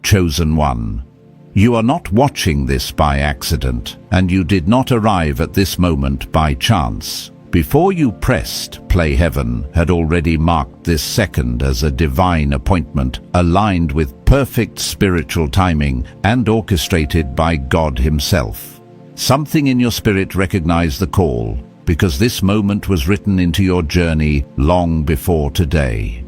chosen one. You are not watching this by accident, and you did not arrive at this moment by chance. Before you pressed play, heaven had already marked this second as a divine appointment, aligned with perfect spiritual timing and orchestrated by God Himself. Something in your spirit recognized the call, because this moment was written into your journey long before today.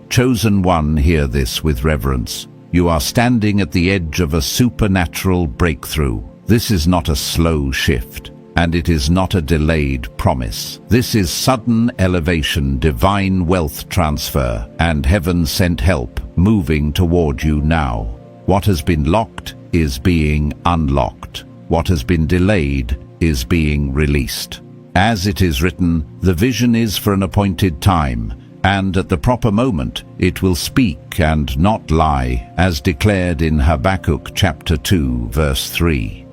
Chosen one, hear this with reverence. You are standing at the edge of a supernatural breakthrough. This is not a slow shift, and it is not a delayed promise. This is sudden elevation, divine wealth transfer, and heaven-sent help moving toward you now. What has been locked is being unlocked. What has been delayed is being released. As it is written, the vision is for an appointed time, and at the proper moment it will speak and not lie, as declared in Habakkuk chapter 2, verse 3.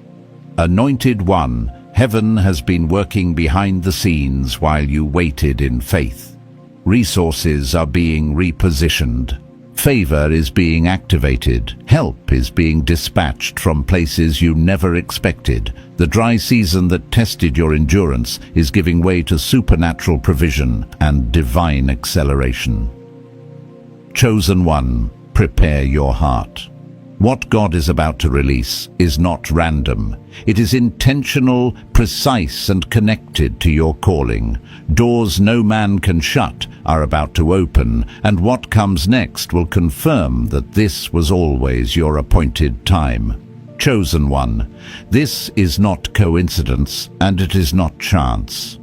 Anointed one, heaven has been working behind the scenes while you waited in faith. Resources are being repositioned. Favor is being activated. Help is being dispatched from places you never expected. The dry season that tested your endurance is giving way to supernatural provision and divine acceleration. Chosen one, prepare your heart. What God is about to release is not random. It is intentional, precise, and connected to your calling. Doors no man can shut are about to open, and what comes next will confirm that this was always your appointed time. Chosen one, this is not coincidence, and it is not chance.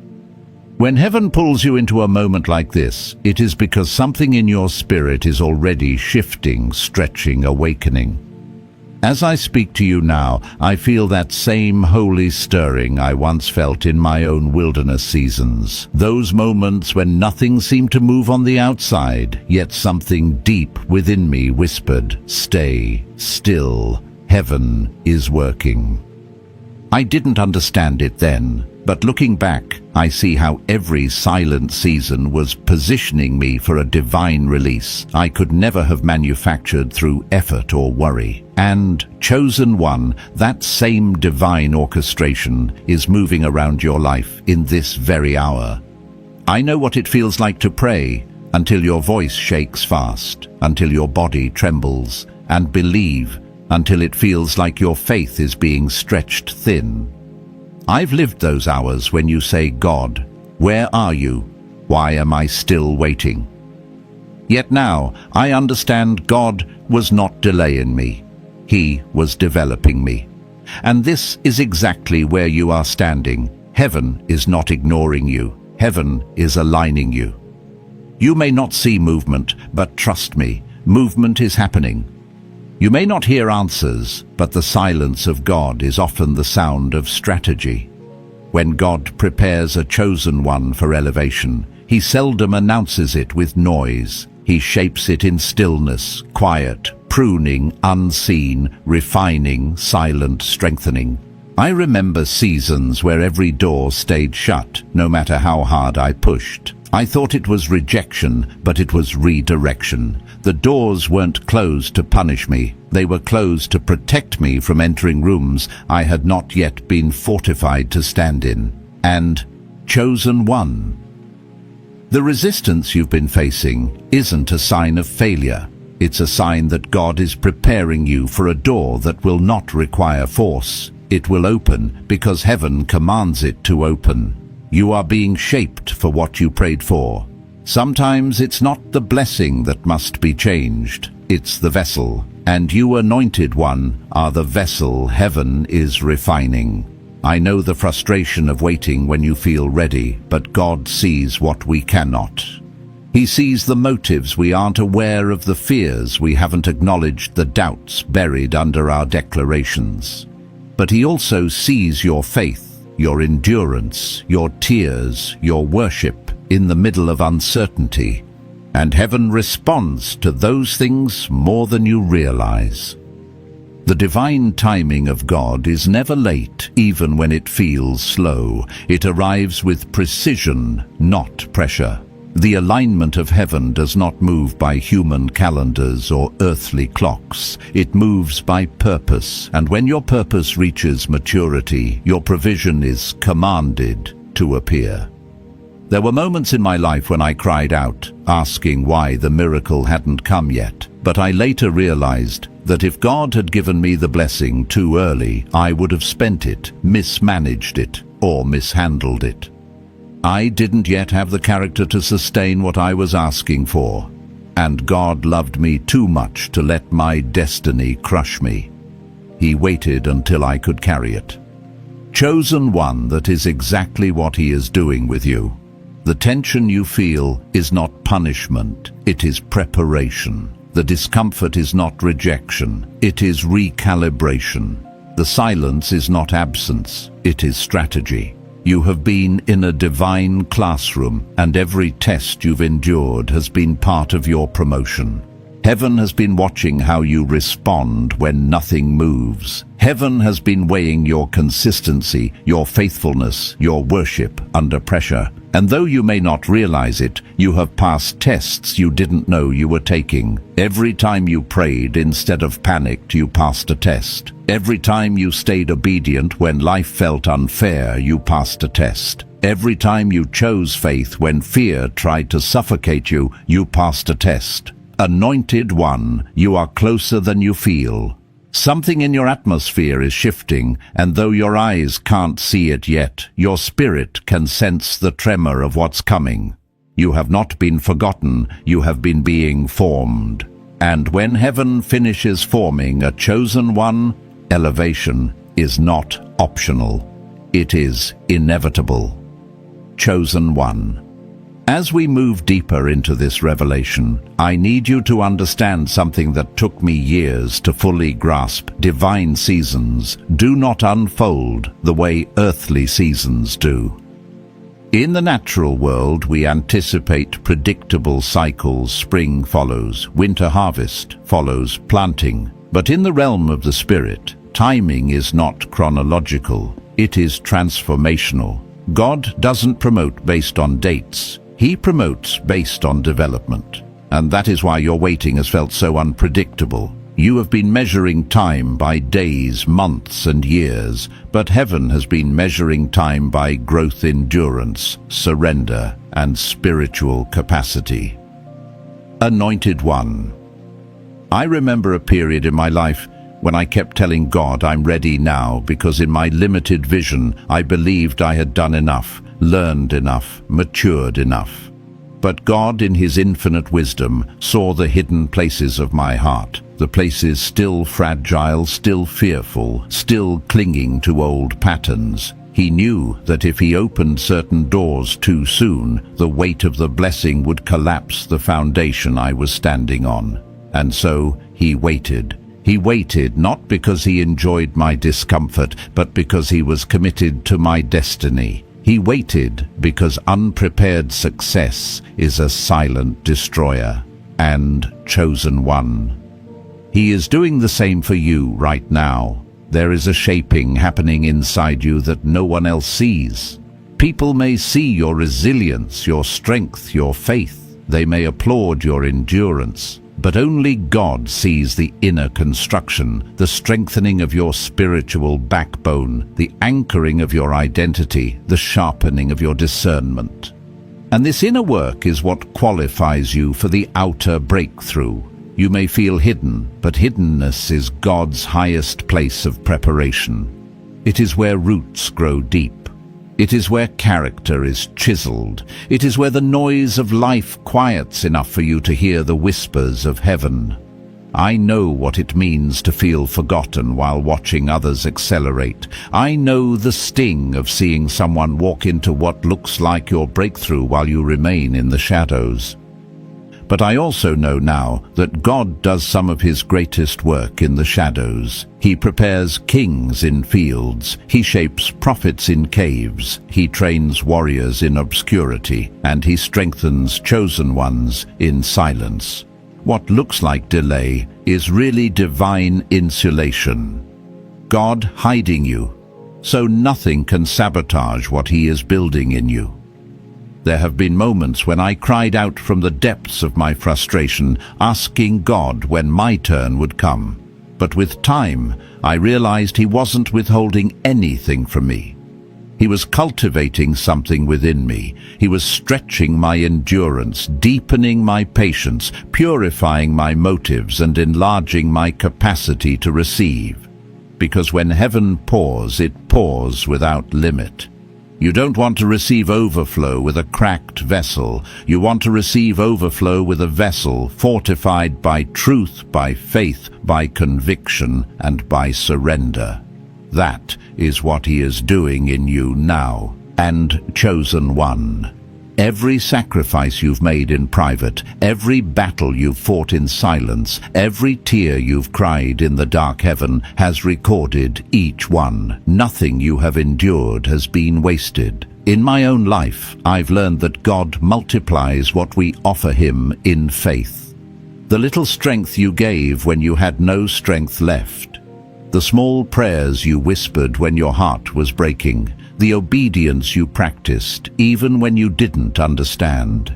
When heaven pulls you into a moment like this, it is because something in your spirit is already shifting, stretching, awakening. As I speak to you now, I feel that same holy stirring I once felt in my own wilderness seasons. Those moments when nothing seemed to move on the outside, yet something deep within me whispered, "Stay still, heaven is working." I didn't understand it then, but looking back, I see how every silent season was positioning me for a divine release I could never have manufactured through effort or worry. And, chosen one, that same divine orchestration is moving around your life in this very hour. I know what it feels like to pray until your voice shakes fast, until your body trembles, and believe until it feels like your faith is being stretched thin. I've lived those hours when you say, "God, where are you? Why am I still waiting?" Yet now I understand God was not delaying me. He was developing me. And this is exactly where you are standing. Heaven is not ignoring you. Heaven is aligning you. You may not see movement, but trust me, movement is happening. You may not hear answers, but the silence of God is often the sound of strategy. When God prepares a chosen one for elevation, He seldom announces it with noise. He shapes it in stillness, quiet, pruning, unseen, refining, silent, strengthening. I remember seasons where every door stayed shut, no matter how hard I pushed. I thought it was rejection, but it was redirection. The doors weren't closed to punish me. They were closed to protect me from entering rooms I had not yet been fortified to stand in. And chosen one. The resistance you've been facing isn't a sign of failure. It's a sign that God is preparing you for a door that will not require force. It will open because heaven commands it to open. You are being shaped for what you prayed for. Sometimes it's not the blessing that must be changed, it's the vessel. And you, anointed one, are the vessel heaven is refining. I know the frustration of waiting when you feel ready, but God sees what we cannot. He sees the motives we aren't aware of, the fears we haven't acknowledged, the doubts buried under our declarations. But He also sees your faith, your endurance, your tears, your worship in the middle of uncertainty. And heaven responds to those things more than you realize. The divine timing of God is never late, even when it feels slow. It arrives with precision, not pressure. The alignment of heaven does not move by human calendars or earthly clocks. It moves by purpose, and when your purpose reaches maturity, your provision is commanded to appear. There were moments in my life when I cried out, asking why the miracle hadn't come yet. But I later realized that if God had given me the blessing too early, I would have spent it, mismanaged it, or mishandled it. I didn't yet have the character to sustain what I was asking for, and God loved me too much to let my destiny crush me. He waited until I could carry it. Chosen one, that is exactly what He is doing with you. The tension you feel is not punishment, it is preparation. The discomfort is not rejection, it is recalibration. The silence is not absence, it is strategy. You have been in a divine classroom, and every test you've endured has been part of your promotion. Heaven has been watching how you respond when nothing moves. Heaven has been weighing your consistency, your faithfulness, your worship under pressure. And though you may not realize it, you have passed tests you didn't know you were taking. Every time you prayed instead of panicked, you passed a test. Every time you stayed obedient when life felt unfair, you passed a test. Every time you chose faith when fear tried to suffocate you, you passed a test. Anointed one, you are closer than you feel. Something in your atmosphere is shifting, and though your eyes can't see it yet, your spirit can sense the tremor of what's coming. You have not been forgotten, you have been being formed. And when heaven finishes forming a chosen one, elevation is not optional. It is inevitable. Chosen one. As we move deeper into this revelation, I need you to understand something that took me years to fully grasp. Divine seasons do not unfold the way earthly seasons do. In the natural world, we anticipate predictable cycles. Spring follows, winter harvest follows planting. But in the realm of the spirit, timing is not chronological, it is transformational. God doesn't promote based on dates. He promotes based on development. And that is why your waiting has felt so unpredictable. You have been measuring time by days, months, and years, but heaven has been measuring time by growth, endurance, surrender, and spiritual capacity. Anointed one. I remember a period in my life when I kept telling God I'm ready now because in my limited vision I believed I had done enough, learned enough, matured enough. But God in His infinite wisdom saw the hidden places of my heart, the places still fragile, still fearful, still clinging to old patterns. He knew that if He opened certain doors too soon, the weight of the blessing would collapse the foundation I was standing on. And so He waited. He waited not because He enjoyed my discomfort, but because He was committed to my destiny. He waited because unprepared success is a silent destroyer. And chosen one. He is doing the same for you right now. There is a shaping happening inside you that no one else sees. People may see your resilience, your strength, your faith. They may applaud your endurance. But only God sees the inner construction, the strengthening of your spiritual backbone, the anchoring of your identity, the sharpening of your discernment. And this inner work is what qualifies you for the outer breakthrough. You may feel hidden, but hiddenness is God's highest place of preparation. It is where roots grow deep. It is where character is chiseled. It is where the noise of life quiets enough for you to hear the whispers of heaven. I know what it means to feel forgotten while watching others accelerate. I know the sting of seeing someone walk into what looks like your breakthrough while you remain in the shadows. But I also know now that God does some of His greatest work in the shadows. He prepares kings in fields. He shapes prophets in caves. He trains warriors in obscurity. And He strengthens chosen ones in silence. What looks like delay is really divine insulation. God hiding you, so nothing can sabotage what He is building in you. There have been moments when I cried out from the depths of my frustration, asking God when my turn would come. But with time, I realized He wasn't withholding anything from me. He was cultivating something within me. He was stretching my endurance, deepening my patience, purifying my motives, and enlarging my capacity to receive. Because when heaven pours, it pours without limit. You don't want to receive overflow with a cracked vessel. You want to receive overflow with a vessel fortified by truth, by faith, by conviction, and by surrender. That is what He is doing in you now. And chosen one. Every sacrifice you've made in private, every battle you've fought in silence, every tear you've cried in the dark heaven has recorded each one. Nothing you have endured has been wasted. In my own life, I've learned that God multiplies what we offer Him in faith. The little strength you gave when you had no strength left. The small prayers you whispered when your heart was breaking. The obedience you practiced, even when you didn't understand.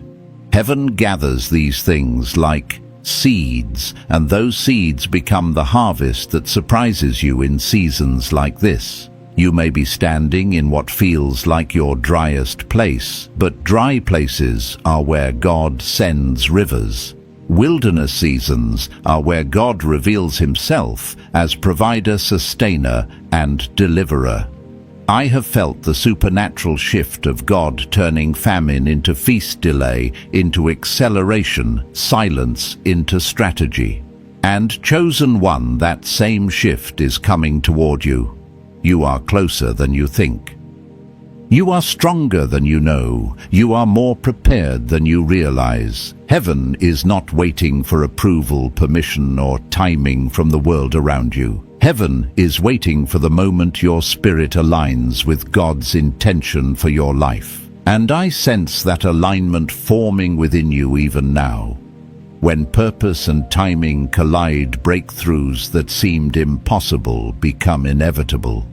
Heaven gathers these things like seeds, and those seeds become the harvest that surprises you in seasons like this. You may be standing in what feels like your driest place, but dry places are where God sends rivers. Wilderness seasons are where God reveals Himself as provider, sustainer, and deliverer. I have felt the supernatural shift of God turning famine into feast delay, into acceleration, silence into strategy. And chosen one, that same shift is coming toward you. You are closer than you think. You are stronger than you know. You are more prepared than you realize. Heaven is not waiting for approval, permission, or timing from the world around you. Heaven is waiting for the moment your spirit aligns with God's intention for your life. And I sense that alignment forming within you even now. When purpose and timing collide, breakthroughs that seemed impossible become inevitable.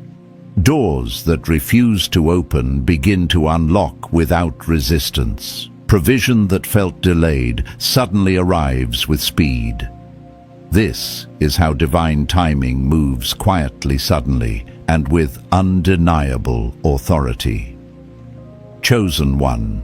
Doors that refuse to open begin to unlock without resistance. Provision that felt delayed suddenly arrives with speed. This is how divine timing moves quietly, suddenly, and with undeniable authority. Chosen one.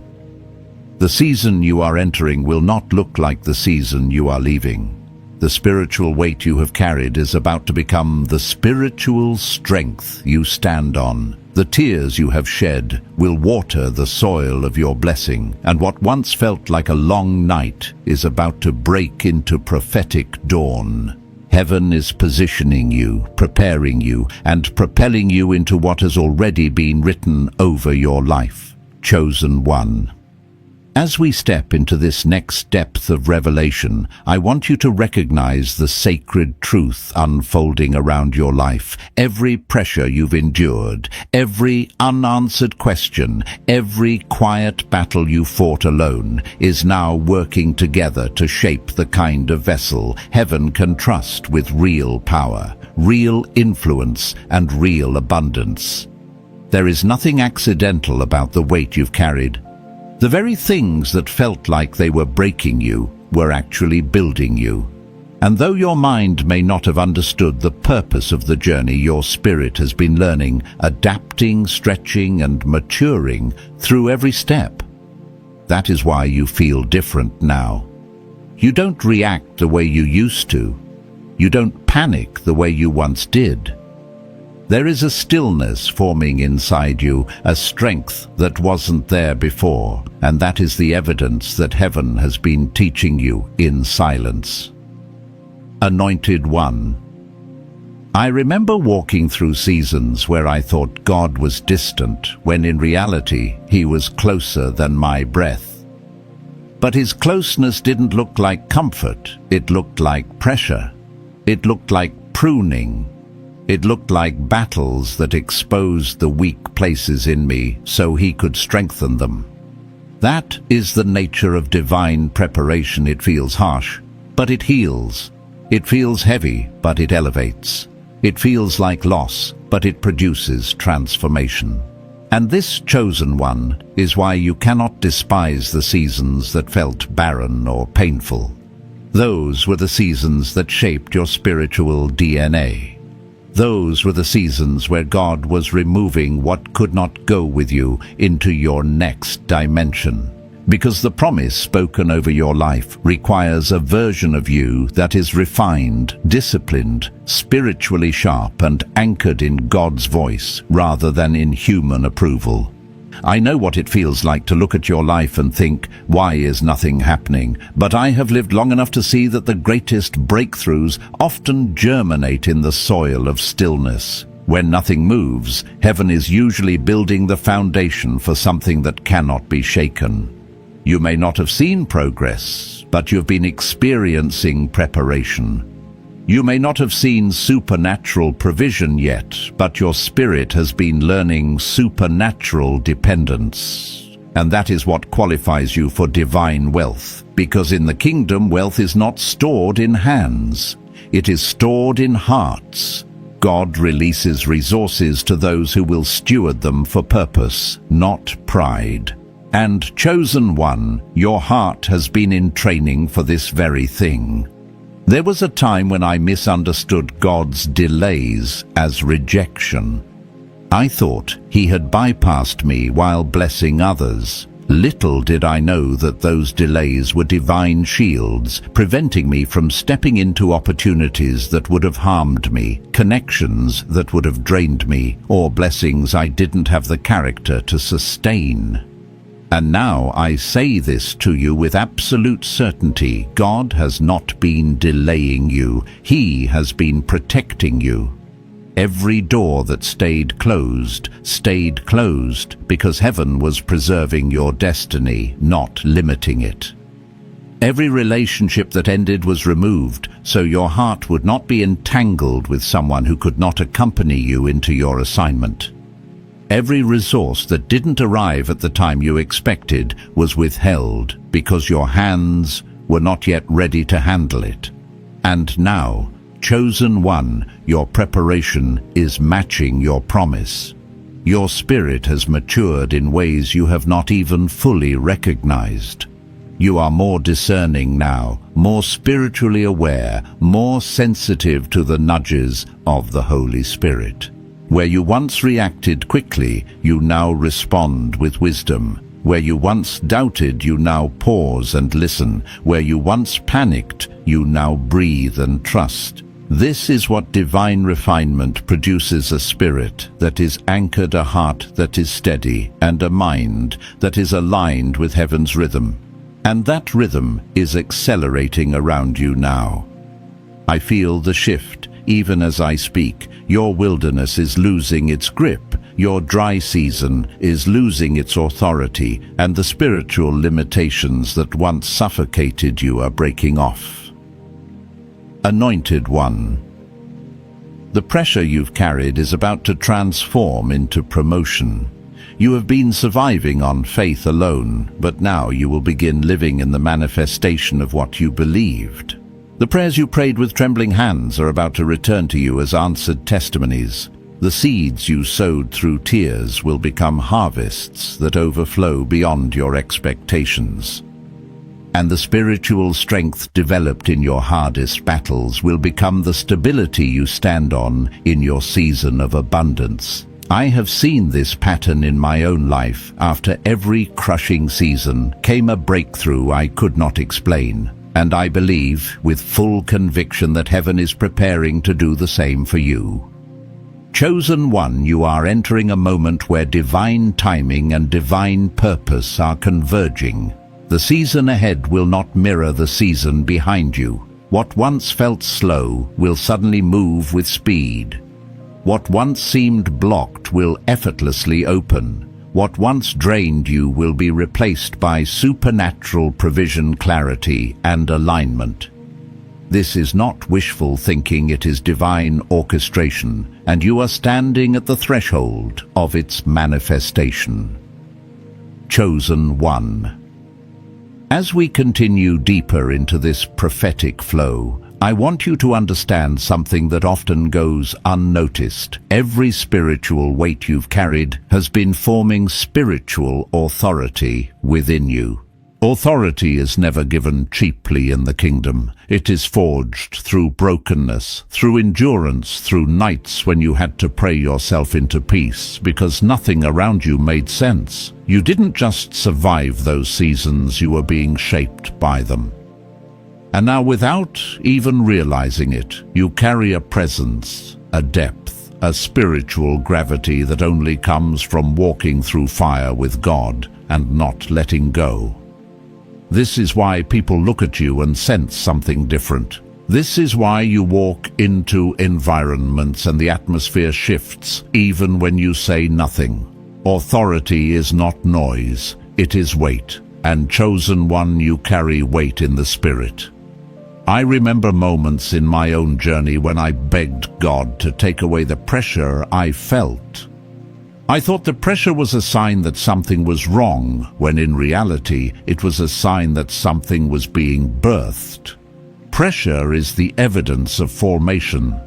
The season you are entering will not look like the season you are leaving. The spiritual weight you have carried is about to become the spiritual strength you stand on. The tears you have shed will water the soil of your blessing, and what once felt like a long night is about to break into prophetic dawn. Heaven is positioning you, preparing you, and propelling you into what has already been written over your life. Chosen one. As we step into this next depth of revelation, I want you to recognize the sacred truth unfolding around your life. Every pressure you've endured, every unanswered question, every quiet battle you fought alone is now working together to shape the kind of vessel heaven can trust with real power, real influence, and real abundance. There is nothing accidental about the weight you've carried. The very things that felt like they were breaking you were actually building you. And though your mind may not have understood the purpose of the journey, your spirit has been learning, adapting, stretching, and maturing through every step. That is why you feel different now. You don't react the way you used to. You don't panic the way you once did. There is a stillness forming inside you, a strength that wasn't there before, and that is the evidence that heaven has been teaching you in silence. Anointed one. I remember walking through seasons where I thought God was distant, when in reality He was closer than my breath. But His closeness didn't look like comfort, it looked like pressure. It looked like pruning. It looked like battles that exposed the weak places in me so He could strengthen them. That is the nature of divine preparation. It feels harsh, but it heals. It feels heavy, but it elevates. It feels like loss, but it produces transformation. And this chosen one is why you cannot despise the seasons that felt barren or painful. Those were the seasons that shaped your spiritual DNA. Those were the seasons where God was removing what could not go with you into your next dimension. Because the promise spoken over your life requires a version of you that is refined, disciplined, spiritually sharp, and anchored in God's voice rather than in human approval. I know what it feels like to look at your life and think, why is nothing happening? But I have lived long enough to see that the greatest breakthroughs often germinate in the soil of stillness. When nothing moves, heaven is usually building the foundation for something that cannot be shaken. You may not have seen progress, but you've been experiencing preparation. You may not have seen supernatural provision yet, but your spirit has been learning supernatural dependence. And that is what qualifies you for divine wealth, because in the kingdom, wealth is not stored in hands. It is stored in hearts. God releases resources to those who will steward them for purpose, not pride. And chosen one, your heart has been in training for this very thing. There was a time when I misunderstood God's delays as rejection. I thought he had bypassed me while blessing others. Little did I know that those delays were divine shields, preventing me from stepping into opportunities that would have harmed me, connections that would have drained me, or blessings I didn't have the character to sustain. And now I say this to you with absolute certainty. God has not been delaying you. He has been protecting you. Every door that stayed closed because heaven was preserving your destiny, not limiting it. Every relationship that ended was removed, so your heart would not be entangled with someone who could not accompany you into your assignment. Every resource that didn't arrive at the time you expected was withheld because your hands were not yet ready to handle it. And now, chosen one, your preparation is matching your promise. Your spirit has matured in ways you have not even fully recognized. You are more discerning now, more spiritually aware, more sensitive to the nudges of the Holy Spirit. Where you once reacted quickly, you now respond with wisdom. Where you once doubted, you now pause and listen. Where you once panicked, you now breathe and trust. This is what divine refinement produces: a spirit that is anchored, a heart that is steady, and a mind that is aligned with heaven's rhythm. And that rhythm is accelerating around you now. I feel the shift. Even as I speak, your wilderness is losing its grip, your dry season is losing its authority, and the spiritual limitations that once suffocated you are breaking off. Anointed one. The pressure you've carried is about to transform into promotion. You have been surviving on faith alone, but now you will begin living in the manifestation of what you believed. The prayers you prayed with trembling hands are about to return to you as answered testimonies. The seeds you sowed through tears will become harvests that overflow beyond your expectations. And the spiritual strength developed in your hardest battles will become the stability you stand on in your season of abundance. I have seen this pattern in my own life. After every crushing season came a breakthrough I could not explain. And I believe with full conviction that heaven is preparing to do the same for you. Chosen one, you are entering a moment where divine timing and divine purpose are converging. The season ahead will not mirror the season behind you. What once felt slow will suddenly move with speed. What once seemed blocked will effortlessly open. What once drained you will be replaced by supernatural provision, clarity, and alignment. This is not wishful thinking, it is divine orchestration, and you are standing at the threshold of its manifestation. Chosen one. As we continue deeper into this prophetic flow, I want you to understand something that often goes unnoticed. Every spiritual weight you've carried has been forming spiritual authority within you. Authority is never given cheaply in the kingdom. It is forged through brokenness, through endurance, through nights when you had to pray yourself into peace because nothing around you made sense. You didn't just survive those seasons, you were being shaped by them. And now, without even realizing it, you carry a presence, a depth, a spiritual gravity that only comes from walking through fire with God and not letting go. This is why people look at you and sense something different. This is why you walk into environments and the atmosphere shifts even when you say nothing. Authority is not noise, it is weight. And chosen one, you carry weight in the spirit. I remember moments in my own journey when I begged God to take away the pressure I felt. I thought the pressure was a sign that something was wrong, when in reality it was a sign that something was being birthed. Pressure is the evidence of formation.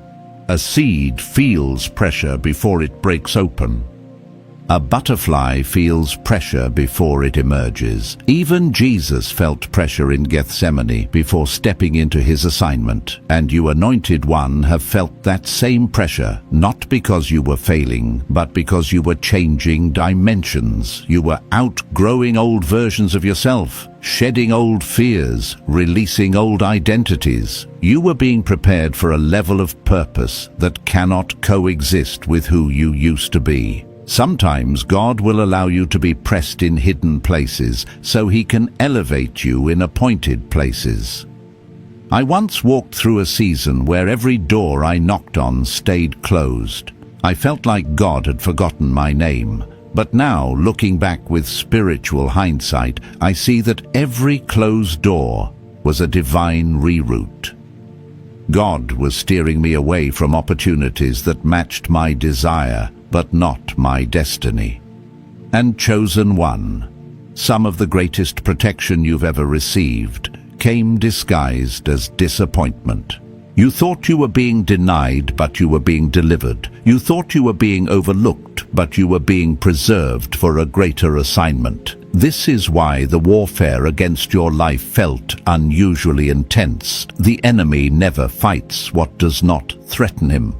A seed feels pressure before it breaks open. A butterfly feels pressure before it emerges. Even Jesus felt pressure in Gethsemane before stepping into his assignment. And you, anointed one, have felt that same pressure, not because you were failing, but because you were changing dimensions. You were outgrowing old versions of yourself, shedding old fears, releasing old identities. You were being prepared for a level of purpose that cannot coexist with who you used to be. Sometimes God will allow you to be pressed in hidden places so he can elevate you in appointed places. I once walked through a season where every door I knocked on stayed closed. I felt like God had forgotten my name. But now, looking back with spiritual hindsight, I see that every closed door was a divine reroute. God was steering me away from opportunities that matched my desire, but not my destiny. And chosen one, some of the greatest protection you've ever received came disguised as disappointment. You thought you were being denied, but you were being delivered. You thought you were being overlooked, but you were being preserved for a greater assignment. This is why the warfare against your life felt unusually intense. The enemy never fights what does not threaten him.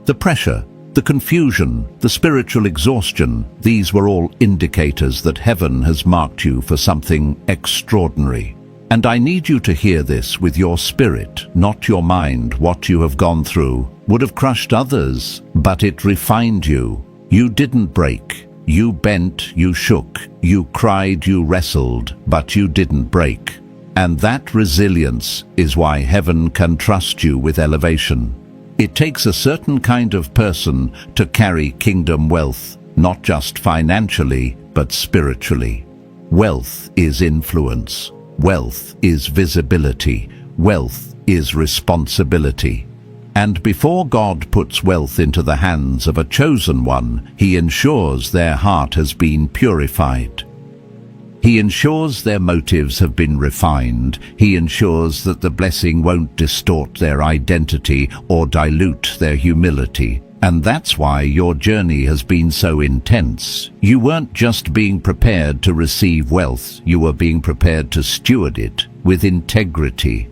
The pressure, the confusion, the spiritual exhaustion, these were all indicators that heaven has marked you for something extraordinary. And I need you to hear this with your spirit, not your mind. What you have gone through would have crushed others, but it refined you. You didn't break. You bent, you shook, you cried, you wrestled, but you didn't break. And that resilience is why heaven can trust you with elevation. It takes a certain kind of person to carry kingdom wealth, not just financially, but spiritually. Wealth is influence. Wealth is visibility. Wealth is responsibility. And before God puts wealth into the hands of a chosen one, he ensures their heart has been purified. He ensures their motives have been refined. He ensures that the blessing won't distort their identity or dilute their humility. And that's why your journey has been so intense. You weren't just being prepared to receive wealth, you were being prepared to steward it with integrity.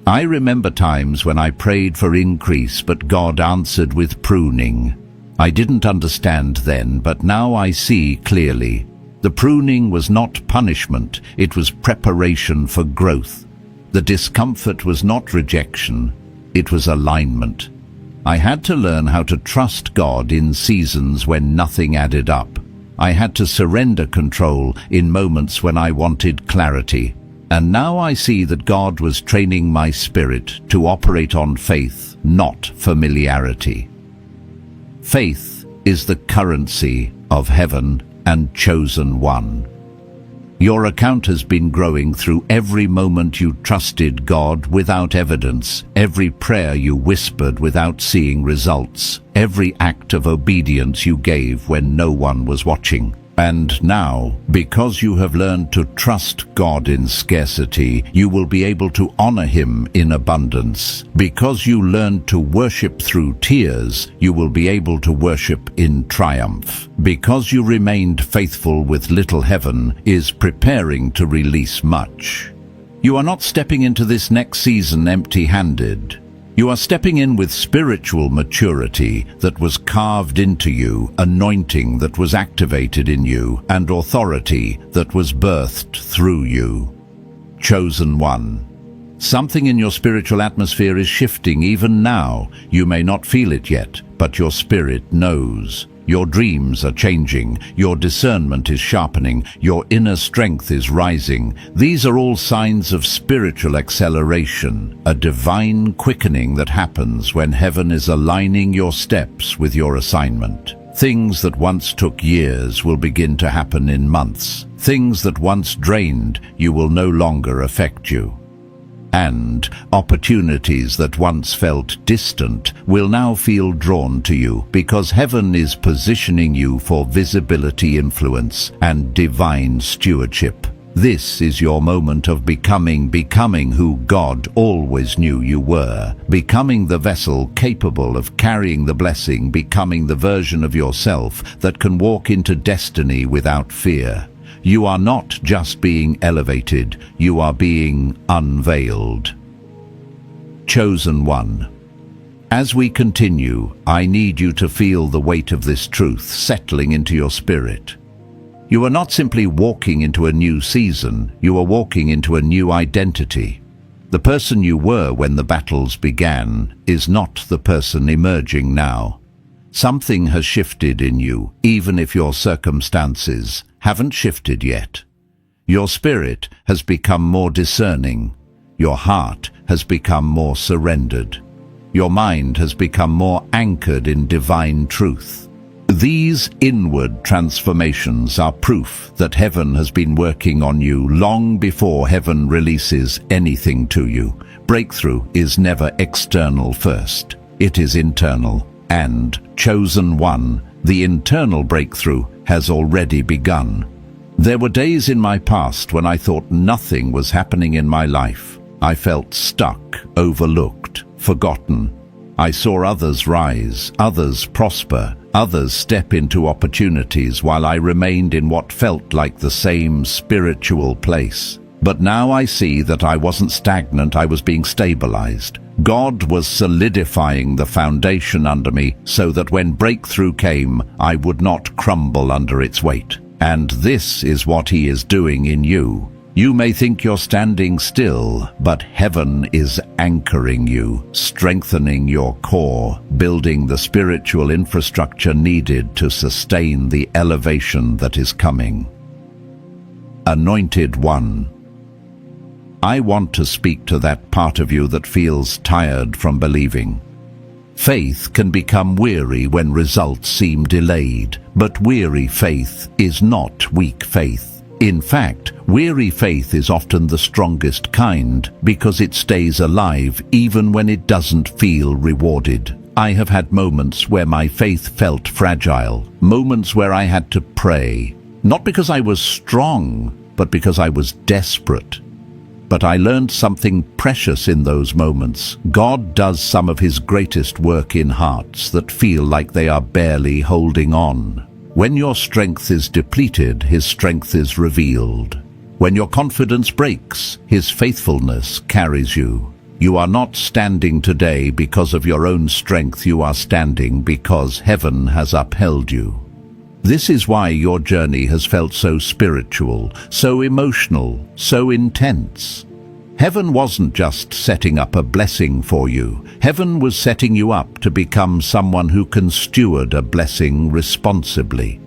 I remember times when I prayed for increase, but God answered with pruning. I didn't understand then, but now I see clearly. The pruning was not punishment, it was preparation for growth. The discomfort was not rejection, it was alignment. I had to learn how to trust God in seasons when nothing added up. I had to surrender control in moments when I wanted clarity. And now I see that God was training my spirit to operate on faith, not familiarity. Faith is the currency of heaven and chosen one. Your account has been growing through every moment you trusted God without evidence, every prayer you whispered without seeing results, every act of obedience you gave when no one was watching. And now, because you have learned to trust God in scarcity, you will be able to honor Him in abundance. Because you learned to worship through tears, you will be able to worship in triumph. Because you remained faithful with little, heaven is preparing to release much. You are not stepping into this next season empty-handed. You are stepping in with spiritual maturity that was carved into you, anointing that was activated in you, and authority that was birthed through you. Chosen one. Something in your spiritual atmosphere is shifting even now. You may not feel it yet, but your spirit knows. Your dreams are changing, your discernment is sharpening, your inner strength is rising. These are all signs of spiritual acceleration, a divine quickening that happens when heaven is aligning your steps with your assignment. Things that once took years will begin to happen in months. Things that once drained you will no longer affect you. And opportunities that once felt distant will now feel drawn to you, because heaven is positioning you for visibility, influence, and divine stewardship. This is your moment of becoming who God always knew you were, becoming the vessel capable of carrying the blessing, becoming the version of yourself that can walk into destiny without fear. You are not just being elevated, you are being unveiled. Chosen one. As we continue, I need you to feel the weight of this truth settling into your spirit. You are not simply walking into a new season, you are walking into a new identity. The person you were when the battles began is not the person emerging now. Something has shifted in you, even if your circumstances haven't shifted yet. Your spirit has become more discerning. Your heart has become more surrendered. Your mind has become more anchored in divine truth. These inward transformations are proof that heaven has been working on you long before heaven releases anything to you. Breakthrough is never external first. It is internal. And, chosen one, the internal breakthrough has already begun. There were days in my past when I thought nothing was happening in my life. I felt stuck, overlooked, forgotten. I saw others rise, others prosper, others step into opportunities while I remained in what felt like the same spiritual place. But now I see that I wasn't stagnant, I was being stabilized. God was solidifying the foundation under me so that when breakthrough came, I would not crumble under its weight. And this is what He is doing in you. You may think you're standing still, but heaven is anchoring you, strengthening your core, building the spiritual infrastructure needed to sustain the elevation that is coming. Anointed one. I want to speak to that part of you that feels tired from believing. Faith can become weary when results seem delayed, but weary faith is not weak faith. In fact, weary faith is often the strongest kind because it stays alive even when it doesn't feel rewarded. I have had moments where my faith felt fragile, moments where I had to pray, not because I was strong, but because I was desperate. But I learned something precious in those moments. God does some of His greatest work in hearts that feel like they are barely holding on. When your strength is depleted, His strength is revealed. When your confidence breaks, His faithfulness carries you. You are not standing today because of your own strength, you are standing because heaven has upheld you. This is why your journey has felt so spiritual, so emotional, so intense. Heaven wasn't just setting up a blessing for you. Heaven was setting you up to become someone who can steward a blessing responsibly.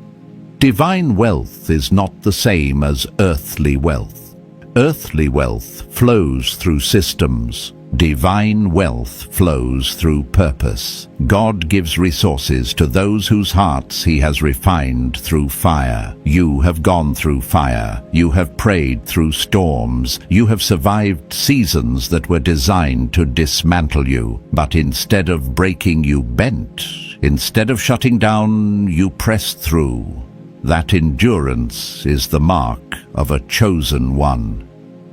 Divine wealth is not the same as earthly wealth. Earthly wealth flows through systems. Divine wealth flows through purpose. God gives resources to those whose hearts He has refined through fire. You have gone through fire. You have prayed through storms. You have survived seasons that were designed to dismantle you. But instead of breaking, you bent. Instead of shutting down, you pressed through. That endurance is the mark of a chosen one.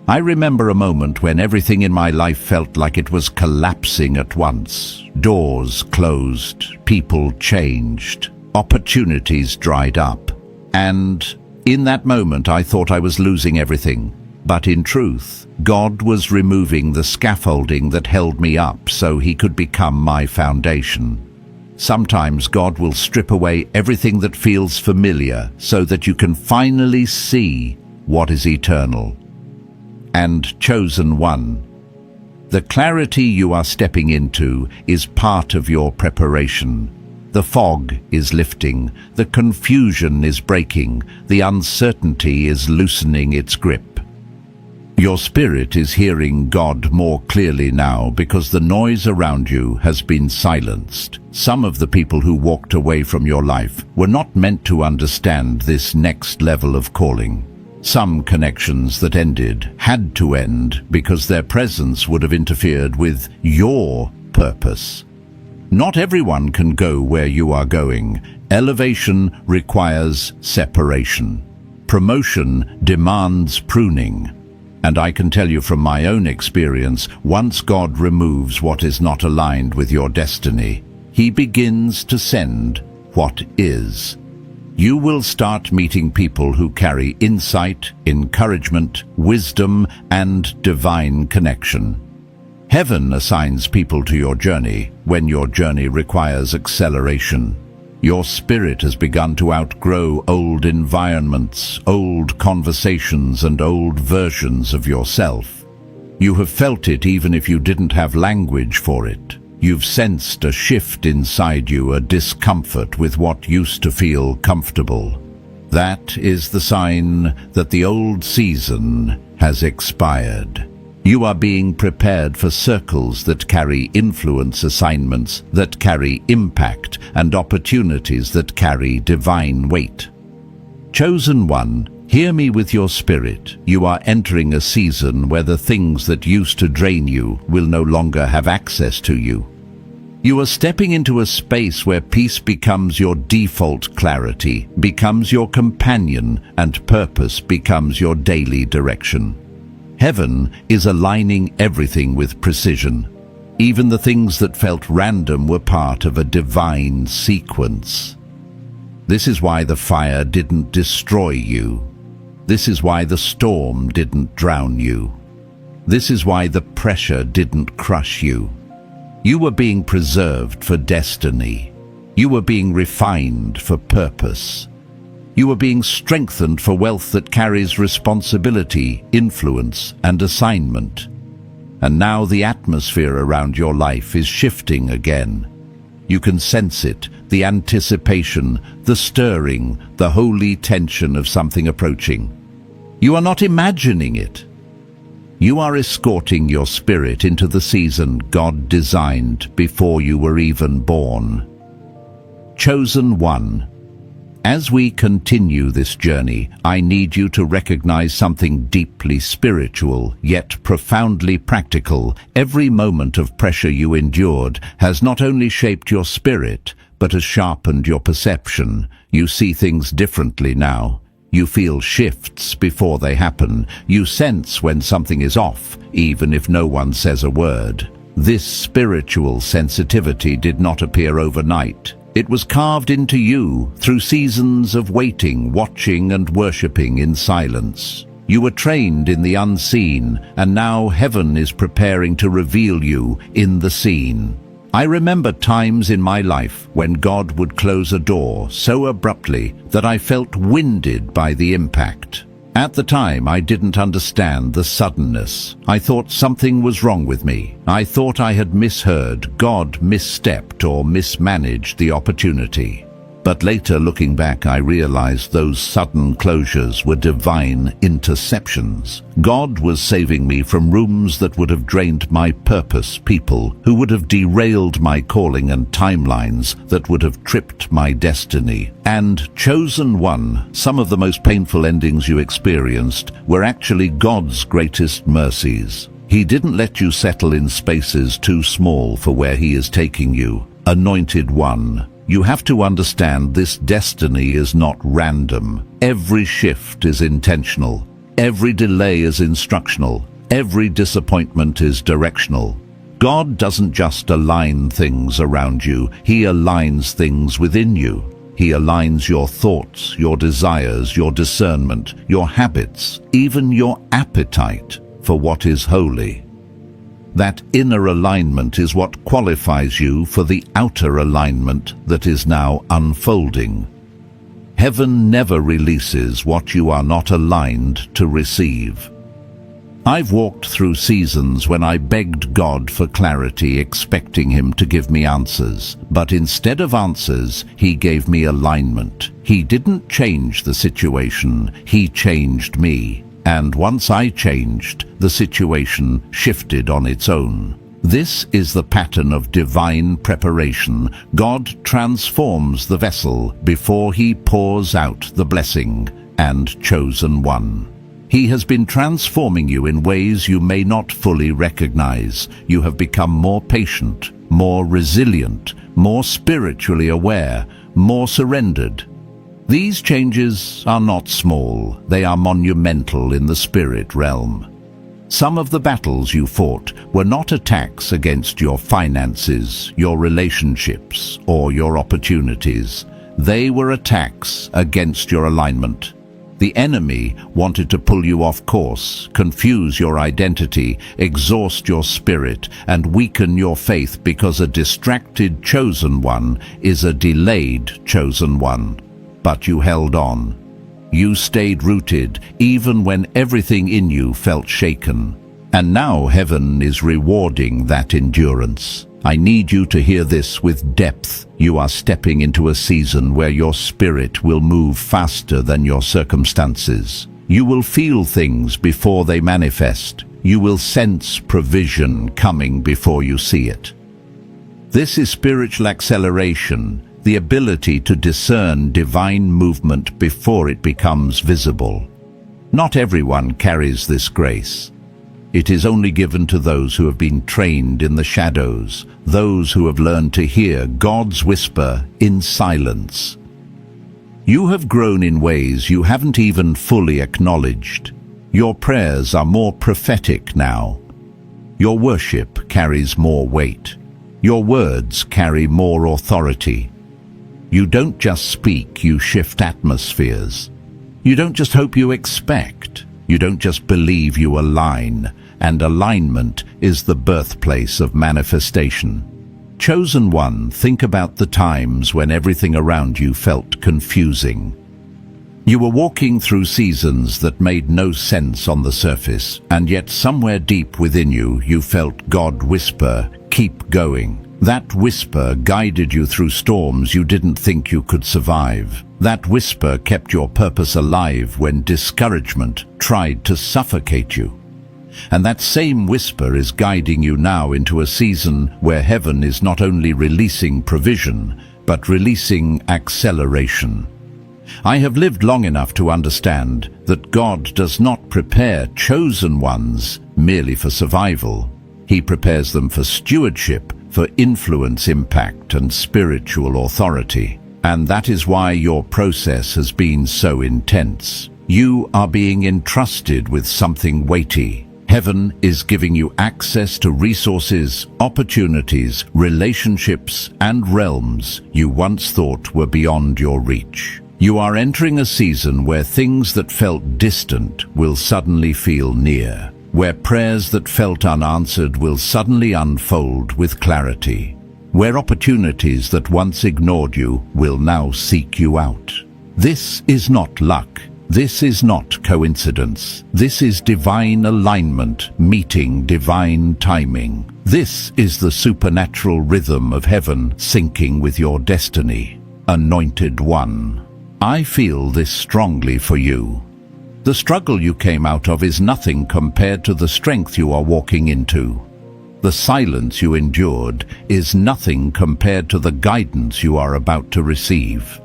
I remember a moment when everything in my life felt like it was collapsing at once. Doors closed, people changed, opportunities dried up. And in that moment I thought I was losing everything. But in truth, God was removing the scaffolding that held me up so He could become my foundation. Sometimes God will strip away everything that feels familiar so that you can finally see what is eternal. And chosen one, the clarity you are stepping into is part of your preparation. The fog is lifting, the confusion is breaking, the uncertainty is loosening its grip. Your spirit is hearing God more clearly now because the noise around you has been silenced. Some of the people who walked away from your life were not meant to understand this next level of calling. Some connections that ended had to end because their presence would have interfered with your purpose. Not everyone can go where you are going. Elevation requires separation. Promotion demands pruning. And I can tell you from my own experience, once God removes what is not aligned with your destiny, He begins to send what is. You will start meeting people who carry insight, encouragement, wisdom, and divine connection. Heaven assigns people to your journey when your journey requires acceleration. Your spirit has begun to outgrow old environments, old conversations, and old versions of yourself. You have felt it even if you didn't have language for it. You've sensed a shift inside you, a discomfort with what used to feel comfortable. That is the sign that the old season has expired. You are being prepared for circles that carry influence, assignments that carry impact, and opportunities that carry divine weight. Chosen one, hear me with your spirit. You are entering a season where the things that used to drain you will no longer have access to you. You are stepping into a space where peace becomes your default, clarity becomes your companion, and purpose becomes your daily direction. Heaven is aligning everything with precision. Even the things that felt random were part of a divine sequence. This is why the fire didn't destroy you. This is why the storm didn't drown you. This is why the pressure didn't crush you. You were being preserved for destiny. You were being refined for purpose. You are being strengthened for wealth that carries responsibility, influence, and assignment. And now the atmosphere around your life is shifting again. You can sense it, the anticipation, the stirring, the holy tension of something approaching. You are not imagining it. You are escorting your spirit into the season God designed before you were even born. Chosen one, as we continue this journey, I need you to recognize something deeply spiritual, yet profoundly practical. Every moment of pressure you endured has not only shaped your spirit, but has sharpened your perception. You see things differently now. You feel shifts before they happen. You sense when something is off, even if no one says a word. This spiritual sensitivity did not appear overnight. It was carved into you through seasons of waiting, watching, and worshipping in silence. You were trained in the unseen, and now heaven is preparing to reveal you in the seen. I remember times in my life when God would close a door so abruptly that I felt winded by the impact. At the time, I didn't understand the suddenness. I thought something was wrong with me. I thought I had misheard, God misstepped or mismanaged the opportunity. But later, looking back, I realized those sudden closures were divine interceptions. God was saving me from rooms that would have drained my purpose, people who would have derailed my calling, and timelines that would have tripped my destiny. And chosen one, some of the most painful endings you experienced were actually God's greatest mercies. He didn't let you settle in spaces too small for where He is taking you. Anointed one, You have to understand this destiny is not random. Every shift is intentional. Every delay is instructional. Every disappointment is directional. God doesn't just align things around you, He aligns things within you. He aligns your thoughts, your desires, your discernment, your habits, even your appetite for what is holy. That inner alignment is what qualifies you for the outer alignment that is now unfolding. Heaven never releases what you are not aligned to receive. I've walked through seasons when I begged God for clarity, expecting Him to give me answers. But instead of answers, He gave me alignment. He didn't change the situation, He changed me. And once I changed, the situation shifted on its own. This is the pattern of divine preparation. God transforms the vessel before He pours out the blessing and chosen one. He has been transforming you in ways you may not fully recognize. You have become more patient, more resilient, more spiritually aware, more surrendered. These changes are not small, they are monumental in the spirit realm. Some of the battles you fought were not attacks against your finances, your relationships, or your opportunities. They were attacks against your alignment. The enemy wanted to pull you off course, confuse your identity, exhaust your spirit, and weaken your faith, because a distracted chosen one is a delayed chosen one. But you held on. You stayed rooted, even when everything in you felt shaken. And now heaven is rewarding that endurance. I need you to hear this with depth. You are stepping into a season where your spirit will move faster than your circumstances. You will feel things before they manifest. You will sense provision coming before you see it. This is spiritual acceleration, the ability to discern divine movement before it becomes visible. Not everyone carries this grace. It is only given to those who have been trained in the shadows, those who have learned to hear God's whisper in silence. You have grown in ways you haven't even fully acknowledged. Your prayers are more prophetic now. Your worship carries more weight. Your words carry more authority. You don't just speak, you shift atmospheres. You don't just hope, you expect. You don't just believe, you align. And alignment is the birthplace of manifestation. Chosen one, think about the times when everything around you felt confusing. You were walking through seasons that made no sense on the surface, and yet somewhere deep within you, you felt God whisper, "Keep going." That whisper guided you through storms you didn't think you could survive. That whisper kept your purpose alive when discouragement tried to suffocate you. And that same whisper is guiding you now into a season where heaven is not only releasing provision, but releasing acceleration. I have lived long enough to understand that God does not prepare chosen ones merely for survival. He prepares them for stewardship, for influence, impact, and spiritual authority. And that is why your process has been so intense. You are being entrusted with something weighty. Heaven is giving you access to resources, opportunities, relationships, and realms you once thought were beyond your reach. You are entering a season where things that felt distant will suddenly feel near, where prayers that felt unanswered will suddenly unfold with clarity, where opportunities that once ignored you will now seek you out. This is not luck. This is not coincidence. This is divine alignment meeting divine timing. This is the supernatural rhythm of heaven syncing with your destiny. Anointed one, I feel this strongly for you. The struggle you came out of is nothing compared to the strength you are walking into. The silence you endured is nothing compared to the guidance you are about to receive.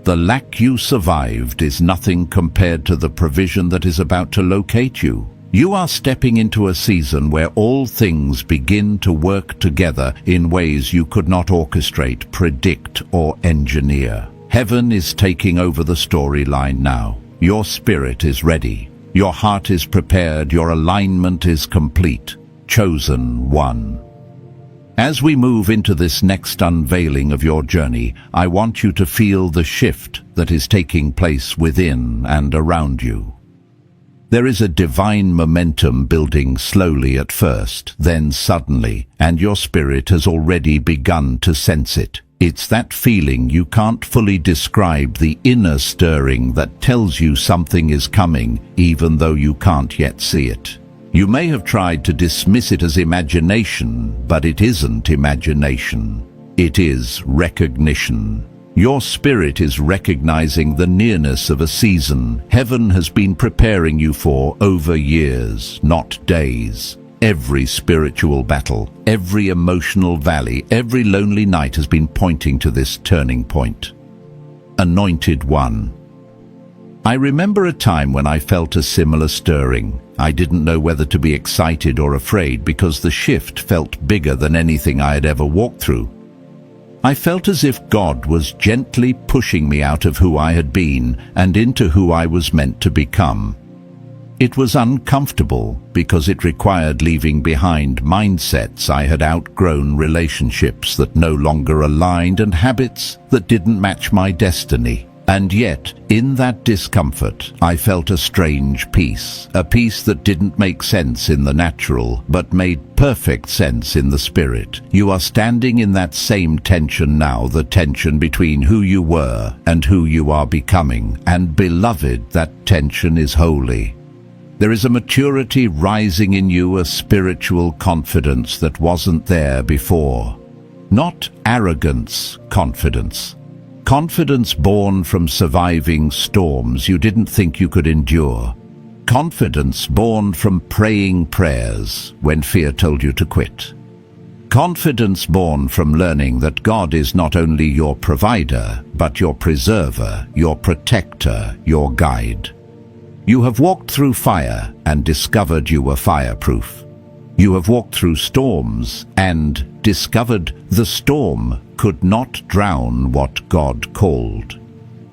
The lack you survived is nothing compared to the provision that is about to locate you. You are stepping into a season where all things begin to work together in ways you could not orchestrate, predict, or engineer. Heaven is taking over the storyline now. Your spirit is ready. Your heart is prepared. Your alignment is complete. Chosen one. As we move into this next unveiling of your journey, I want you to feel the shift that is taking place within and around you. There is a divine momentum building slowly at first, then suddenly, and your spirit has already begun to sense it. It's that feeling you can't fully describe, the inner stirring that tells you something is coming, even though you can't yet see it. You may have tried to dismiss it as imagination, but it isn't imagination. It is recognition. Your spirit is recognizing the nearness of a season heaven has been preparing you for over years, not days. Every spiritual battle, every emotional valley, every lonely night has been pointing to this turning point. Anointed One. I remember a time when I felt a similar stirring. I didn't know whether to be excited or afraid because the shift felt bigger than anything I had ever walked through. I felt as if God was gently pushing me out of who I had been and into who I was meant to become. It was uncomfortable because it required leaving behind mindsets I had outgrown, relationships that no longer aligned, and habits that didn't match my destiny. And yet, in that discomfort, I felt a strange peace, a peace that didn't make sense in the natural, but made perfect sense in the spirit. You are standing in that same tension now, the tension between who you were and who you are becoming. And beloved, that tension is holy. There is a maturity rising in you, a spiritual confidence that wasn't there before. Not arrogance, confidence. Confidence born from surviving storms you didn't think you could endure. Confidence born from praying prayers when fear told you to quit. Confidence born from learning that God is not only your provider, but your preserver, your protector, your guide. You have walked through fire and discovered you were fireproof. You have walked through storms and discovered the storm could not drown what God called.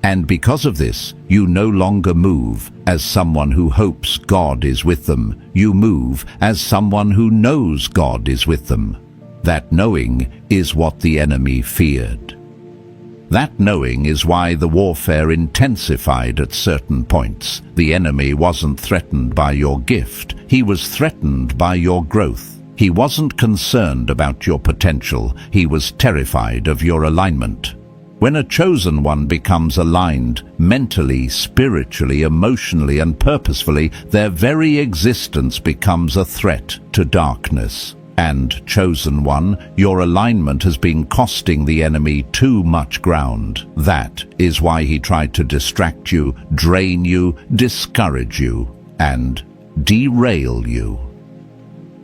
And because of this, you no longer move as someone who hopes God is with them. You move as someone who knows God is with them. That knowing is what the enemy feared. That knowing is why the warfare intensified at certain points. The enemy wasn't threatened by your gift. He was threatened by your growth. He wasn't concerned about your potential. He was terrified of your alignment. When a chosen one becomes aligned, mentally, spiritually, emotionally, and purposefully, their very existence becomes a threat to darkness. And, chosen one, your alignment has been costing the enemy too much ground. That is why he tried to distract you, drain you, discourage you, and derail you.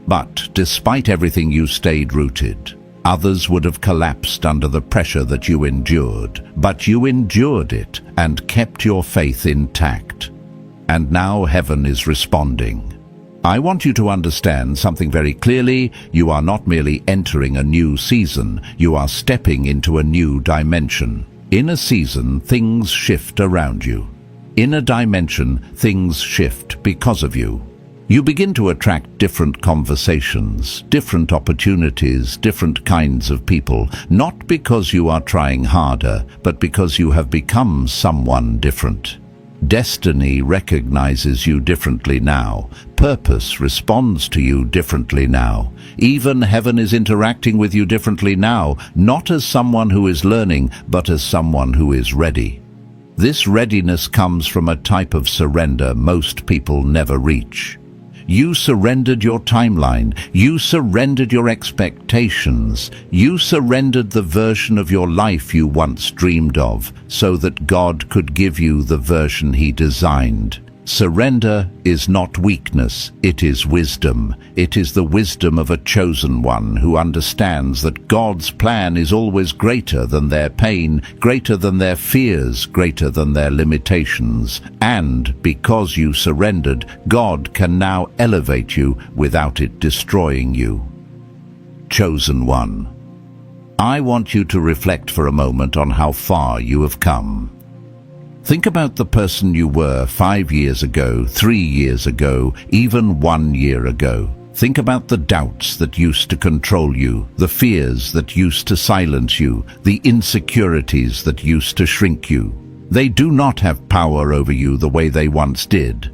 But despite everything, you stayed rooted. Others would have collapsed under the pressure that you endured, but you endured it and kept your faith intact. And now heaven is responding. I want you to understand something very clearly. You are not merely entering a new season, you are stepping into a new dimension. In a season, things shift around you. In a dimension, things shift because of you. You begin to attract different conversations, different opportunities, different kinds of people, not because you are trying harder, but because you have become someone different. Destiny recognizes you differently now. Purpose responds to you differently now. Even heaven is interacting with you differently now, not as someone who is learning, but as someone who is ready. This readiness comes from a type of surrender most people never reach. You surrendered your timeline. You surrendered your expectations. You surrendered the version of your life you once dreamed of, so that God could give you the version He designed. Surrender is not weakness, it is wisdom. It is the wisdom of a chosen one who understands that God's plan is always greater than their pain, greater than their fears, greater than their limitations. And because you surrendered, God can now elevate you without it destroying you. Chosen one, I want you to reflect for a moment on how far you have come. Think about the person you were 5 years ago, 3 years ago, even 1 year ago. Think about the doubts that used to control you, the fears that used to silence you, the insecurities that used to shrink you. They do not have power over you the way they once did.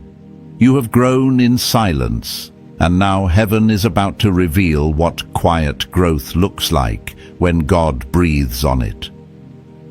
You have grown in silence, and now heaven is about to reveal what quiet growth looks like when God breathes on it.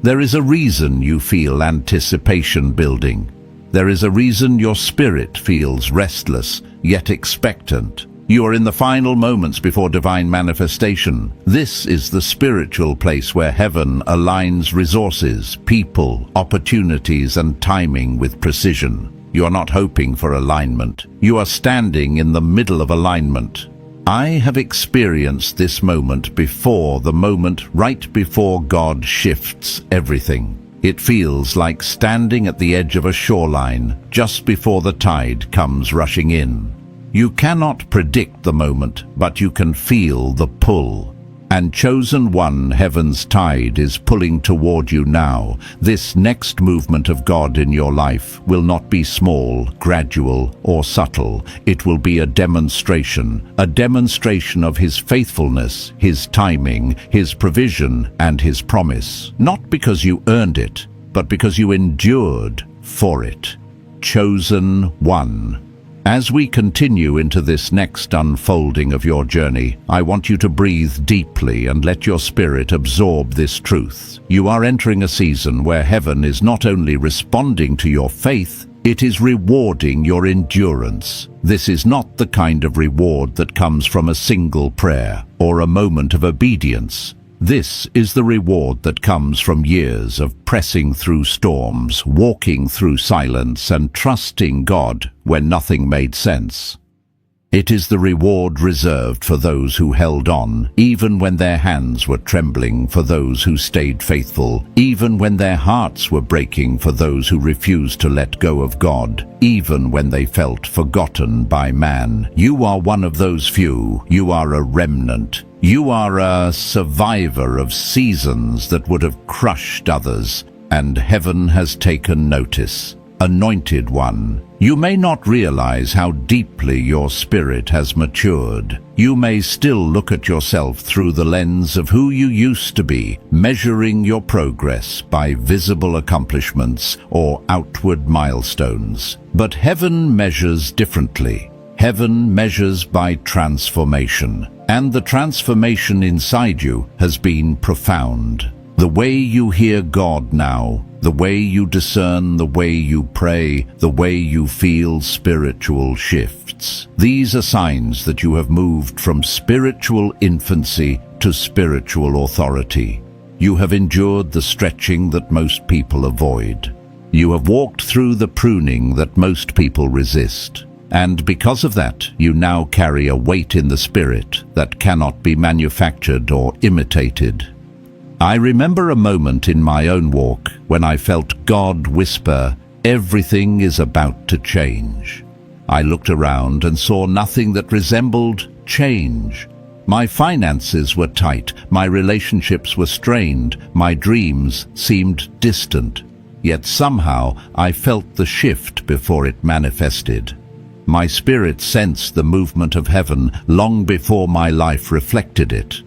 There is a reason you feel anticipation building. There is a reason your spirit feels restless, yet expectant. You are in the final moments before divine manifestation. This is the spiritual place where heaven aligns resources, people, opportunities, and timing with precision. You are not hoping for alignment. You are standing in the middle of alignment. I have experienced this moment before, the moment right before God shifts everything. It feels like standing at the edge of a shoreline just before the tide comes rushing in. You cannot predict the moment, but you can feel the pull. And chosen one, heaven's tide is pulling toward you now. This next movement of God in your life will not be small, gradual, or subtle. It will be a demonstration of His faithfulness, His timing, His provision, and His promise. Not because you earned it, but because you endured for it. Chosen one. As we continue into this next unfolding of your journey, I want you to breathe deeply and let your spirit absorb this truth. You are entering a season where heaven is not only responding to your faith, it is rewarding your endurance. This is not the kind of reward that comes from a single prayer or a moment of obedience. This is the reward that comes from years of pressing through storms, walking through silence, and trusting God when nothing made sense. It is the reward reserved for those who held on, even when their hands were trembling, for those who stayed faithful, even when their hearts were breaking, for those who refused to let go of God, even when they felt forgotten by man. You are one of those few. You are a remnant. You are a survivor of seasons that would have crushed others, and heaven has taken notice. Anointed one, you may not realize how deeply your spirit has matured. You may still look at yourself through the lens of who you used to be, measuring your progress by visible accomplishments or outward milestones. But heaven measures differently. Heaven measures by transformation, and the transformation inside you has been profound. The way you hear God now, the way you discern, the way you pray, the way you feel spiritual shifts. These are signs that you have moved from spiritual infancy to spiritual authority. You have endured the stretching that most people avoid. You have walked through the pruning that most people resist. And because of that, you now carry a weight in the spirit that cannot be manufactured or imitated. I remember a moment in my own walk when I felt God whisper, "Everything is about to change." I looked around and saw nothing that resembled change. My finances were tight, my relationships were strained, my dreams seemed distant. Yet somehow I felt the shift before it manifested. My spirit sensed the movement of heaven long before my life reflected it.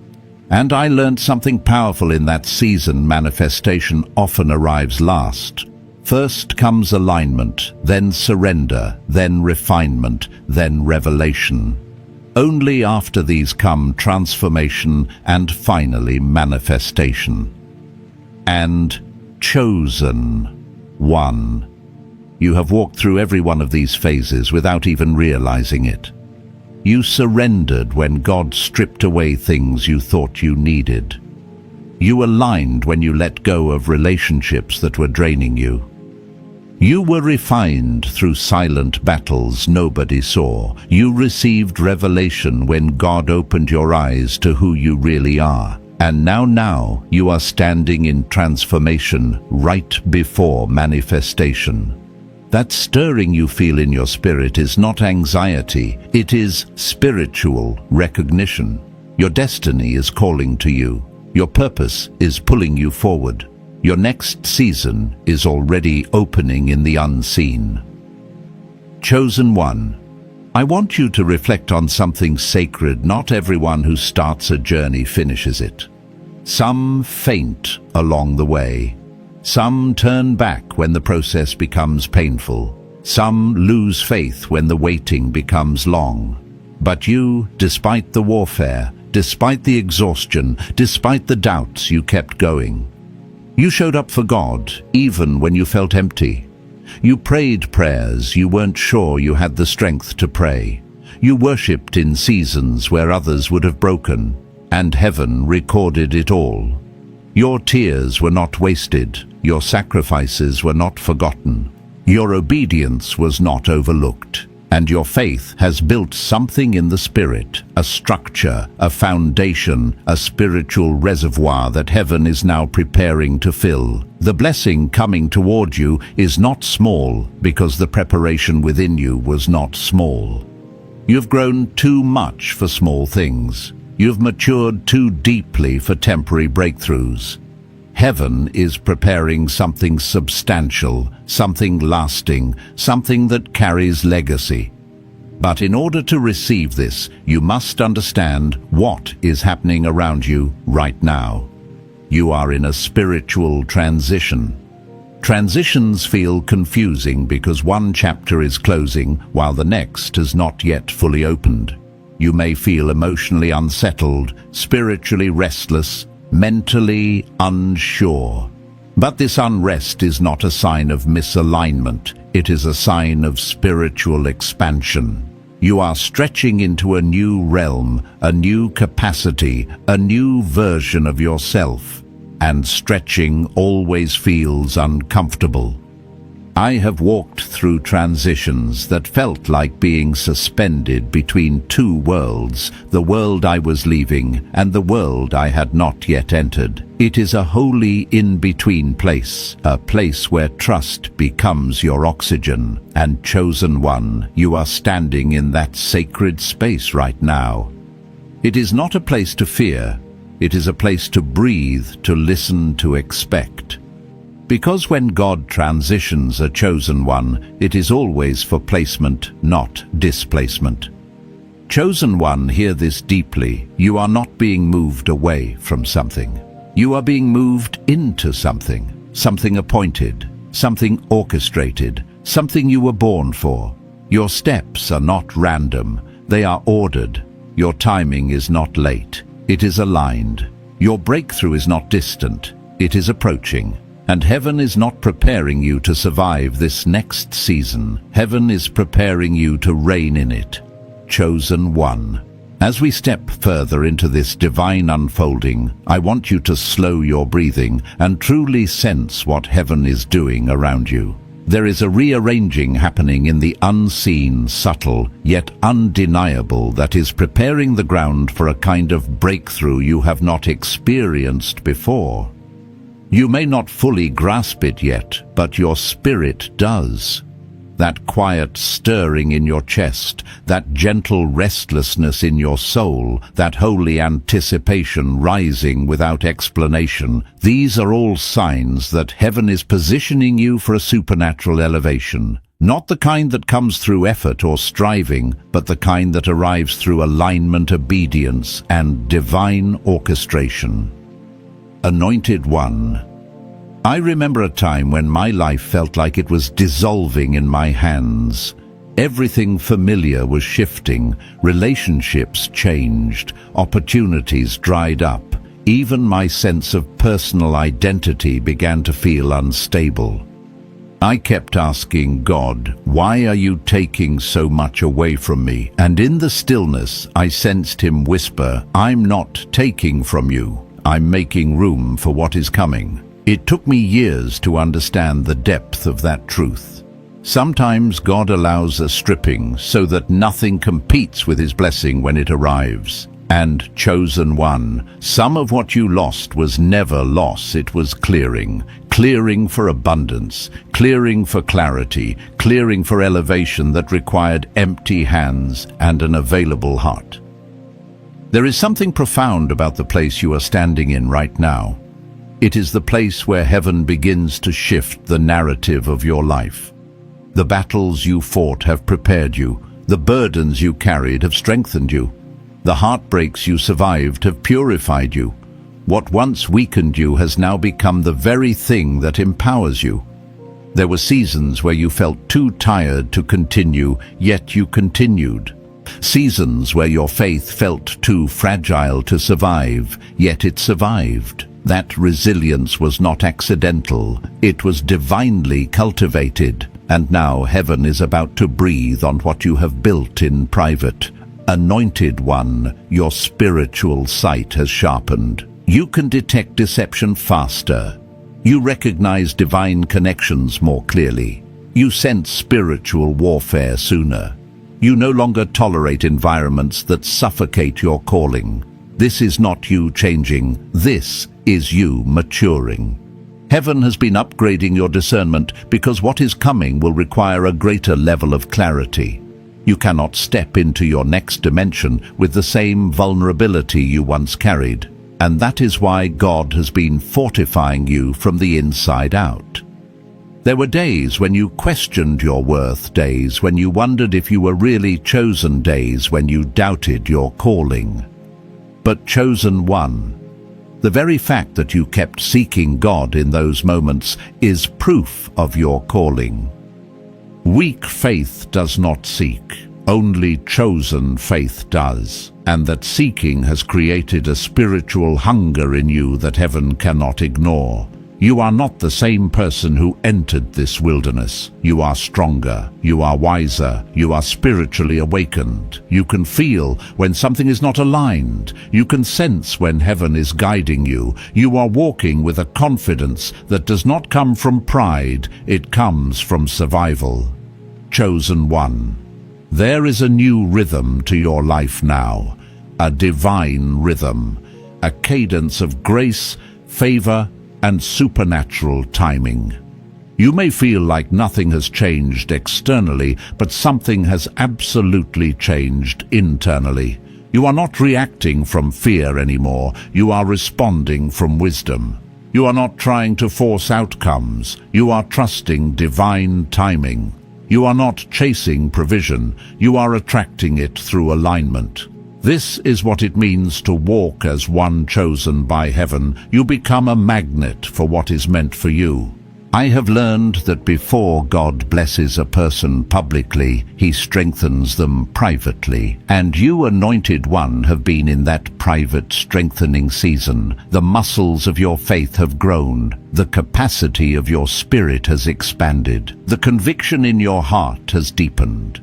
And I learned something powerful in that season. Manifestation often arrives last. First comes alignment, then surrender, then refinement, then revelation. Only after these come transformation and finally manifestation. And chosen one. You have walked through every one of these phases without even realizing it. You surrendered when God stripped away things you thought you needed. You aligned when you let go of relationships that were draining you. You were refined through silent battles nobody saw. You received revelation when God opened your eyes to who you really are. And now you are standing in transformation right before manifestation. That stirring you feel in your spirit is not anxiety, it is spiritual recognition. Your destiny is calling to you. Your purpose is pulling you forward. Your next season is already opening in the unseen. Chosen one, I want you to reflect on something sacred. Not everyone who starts a journey finishes it. Some faint along the way. Some turn back when the process becomes painful. Some lose faith when the waiting becomes long. But you, despite the warfare, despite the exhaustion, despite the doubts, you kept going. You showed up for God, even when you felt empty. You prayed prayers you weren't sure you had the strength to pray. You worshipped in seasons where others would have broken, and heaven recorded it all. Your tears were not wasted. Your sacrifices were not forgotten. Your obedience was not overlooked. And your faith has built something in the spirit, a structure, a foundation, a spiritual reservoir that heaven is now preparing to fill. The blessing coming toward you is not small because the preparation within you was not small. You've grown too much for small things. You've matured too deeply for temporary breakthroughs. Heaven is preparing something substantial, something lasting, something that carries legacy. But in order to receive this, you must understand what is happening around you right now. You are in a spiritual transition. Transitions feel confusing because one chapter is closing while the next has not yet fully opened. You may feel emotionally unsettled, spiritually restless, mentally unsure. But this unrest is not a sign of misalignment. It is a sign of spiritual expansion. You are stretching into a new realm, a new capacity, a new version of yourself. And stretching always feels uncomfortable. I have walked through transitions that felt like being suspended between two worlds, the world I was leaving and the world I had not yet entered. It is a holy in-between place, a place where trust becomes your oxygen. And chosen one, you are standing in that sacred space right now. It is not a place to fear, it is a place to breathe, to listen, to expect. Because when God transitions a chosen one, it is always for placement, not displacement. Chosen one, hear this deeply. You are not being moved away from something. You are being moved into something, something appointed, something orchestrated, something you were born for. Your steps are not random, they are ordered. Your timing is not late, it is aligned. Your breakthrough is not distant, it is approaching. And heaven is not preparing you to survive this next season. Heaven is preparing you to reign in it. Chosen one. As we step further into this divine unfolding, I want you to slow your breathing and truly sense what heaven is doing around you. There is a rearranging happening in the unseen, subtle, yet undeniable that is preparing the ground for a kind of breakthrough you have not experienced before. You may not fully grasp it yet, but your spirit does. That quiet stirring in your chest, that gentle restlessness in your soul, that holy anticipation rising without explanation, these are all signs that heaven is positioning you for a supernatural elevation. Not the kind that comes through effort or striving, but the kind that arrives through alignment, obedience, and divine orchestration. Anointed one. I remember a time when my life felt like it was dissolving in my hands. Everything familiar was shifting, relationships changed, opportunities dried up. Even my sense of personal identity began to feel unstable. I kept asking God, why are you taking so much away from me? And in the stillness, I sensed him whisper, I'm not taking from you. I'm making room for what is coming. It took me years to understand the depth of that truth. Sometimes God allows a stripping so that nothing competes with his blessing when it arrives. And chosen one, some of what you lost was never loss, it was clearing. Clearing for abundance, clearing for clarity, clearing for elevation that required empty hands and an available heart. There is something profound about the place you are standing in right now. It is the place where heaven begins to shift the narrative of your life. The battles you fought have prepared you. The burdens you carried have strengthened you. The heartbreaks you survived have purified you. What once weakened you has now become the very thing that empowers you. There were seasons where you felt too tired to continue, yet you continued. Seasons where your faith felt too fragile to survive, yet it survived. That resilience was not accidental, it was divinely cultivated. And now heaven is about to breathe on what you have built in private. Anointed one, your spiritual sight has sharpened. You can detect deception faster. You recognize divine connections more clearly. You sense spiritual warfare sooner. You no longer tolerate environments that suffocate your calling. This is not you changing, this is you maturing. Heaven has been upgrading your discernment because what is coming will require a greater level of clarity. You cannot step into your next dimension with the same vulnerability you once carried, and that is why God has been fortifying you from the inside out. There were days when you questioned your worth, days when you wondered if you were really chosen, days when you doubted your calling. But chosen one, the very fact that you kept seeking God in those moments is proof of your calling. Weak faith does not seek, only chosen faith does, and that seeking has created a spiritual hunger in you that heaven cannot ignore. You are not the same person who entered this wilderness. You are stronger, you are wiser, you are spiritually awakened. You can feel when something is not aligned. You can sense when heaven is guiding you. You are walking with a confidence that does not come from pride, it comes from survival. Chosen one, there is a new rhythm to your life now, a divine rhythm, a cadence of grace, favor, and supernatural timing. You may feel like nothing has changed externally, but something has absolutely changed internally. You are not reacting from fear anymore, you are responding from wisdom. You are not trying to force outcomes, you are trusting divine timing. You are not chasing provision, you are attracting it through alignment. This is what it means to walk as one chosen by heaven. You become a magnet for what is meant for you. I have learned that before God blesses a person publicly, he strengthens them privately. And you, anointed one, have been in that private strengthening season. The muscles of your faith have grown. The capacity of your spirit has expanded. The conviction in your heart has deepened.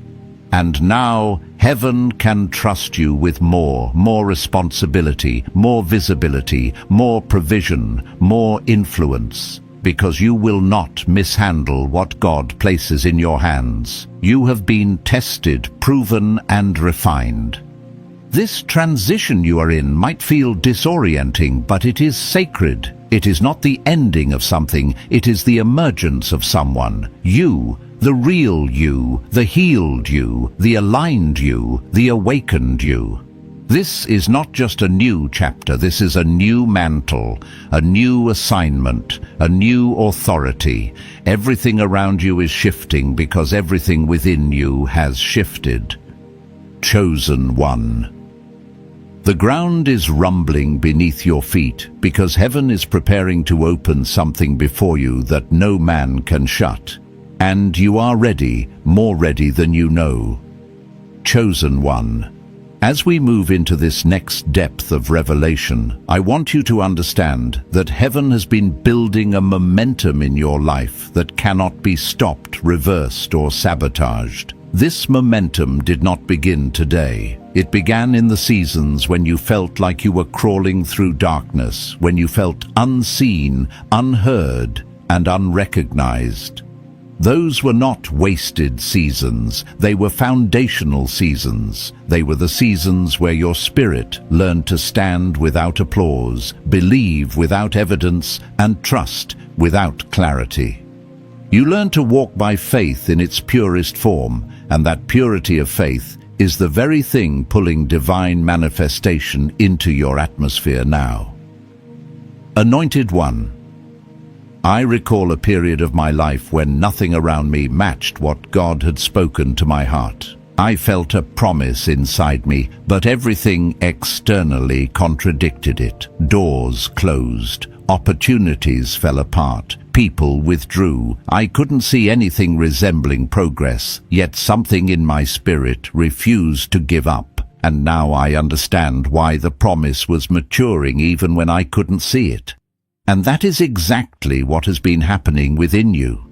And now heaven can trust you with more responsibility, more visibility, more provision, more influence, because you will not mishandle what God places in your hands. You have been tested, proven, and refined. This transition you are in might feel disorienting, but it is sacred. It is not the ending of something, it is the emergence of someone. You, the real you, the healed you, the aligned you, the awakened you. This is not just a new chapter, this is a new mantle, a new assignment, a new authority. Everything around you is shifting because everything within you has shifted. Chosen one. The ground is rumbling beneath your feet because heaven is preparing to open something before you that no man can shut. And you are ready, more ready than you know. Chosen one. As we move into this next depth of revelation, I want you to understand that heaven has been building a momentum in your life that cannot be stopped, reversed, or sabotaged. This momentum did not begin today. It began in the seasons when you felt like you were crawling through darkness, when you felt unseen, unheard, and unrecognized. Those were not wasted seasons, they were foundational seasons. They were the seasons where your spirit learned to stand without applause, believe without evidence, and trust without clarity. You learned to walk by faith in its purest form, and that purity of faith is the very thing pulling divine manifestation into your atmosphere now. Anointed One. I recall a period of my life when nothing around me matched what God had spoken to my heart. I felt a promise inside me, but everything externally contradicted it. Doors closed, opportunities fell apart, people withdrew. I couldn't see anything resembling progress, yet something in my spirit refused to give up. And now I understand why the promise was maturing even when I couldn't see it. And that is exactly what has been happening within you.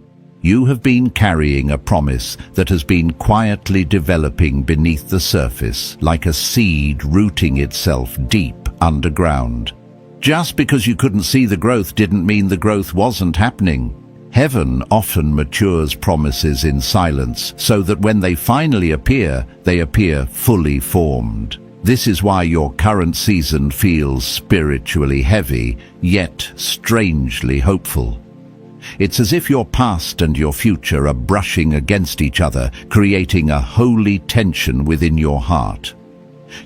You have been carrying a promise that has been quietly developing beneath the surface, like a seed rooting itself deep underground. Just because you couldn't see the growth didn't mean the growth wasn't happening. Heaven often matures promises in silence, so that when they finally appear, they appear fully formed. This is why your current season feels spiritually heavy, yet strangely hopeful. It's as if your past and your future are brushing against each other, creating a holy tension within your heart.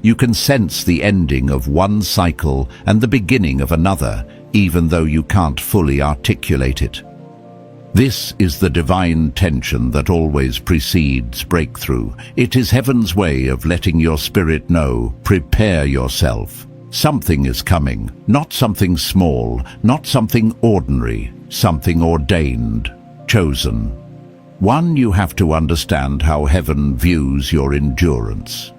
You can sense the ending of one cycle and the beginning of another, even though you can't fully articulate it. This is the divine tension that always precedes breakthrough. It is heaven's way of letting your spirit know, prepare yourself. Something is coming, not something small, not something ordinary, something ordained, chosen. One, you have to understand how heaven views your endurance.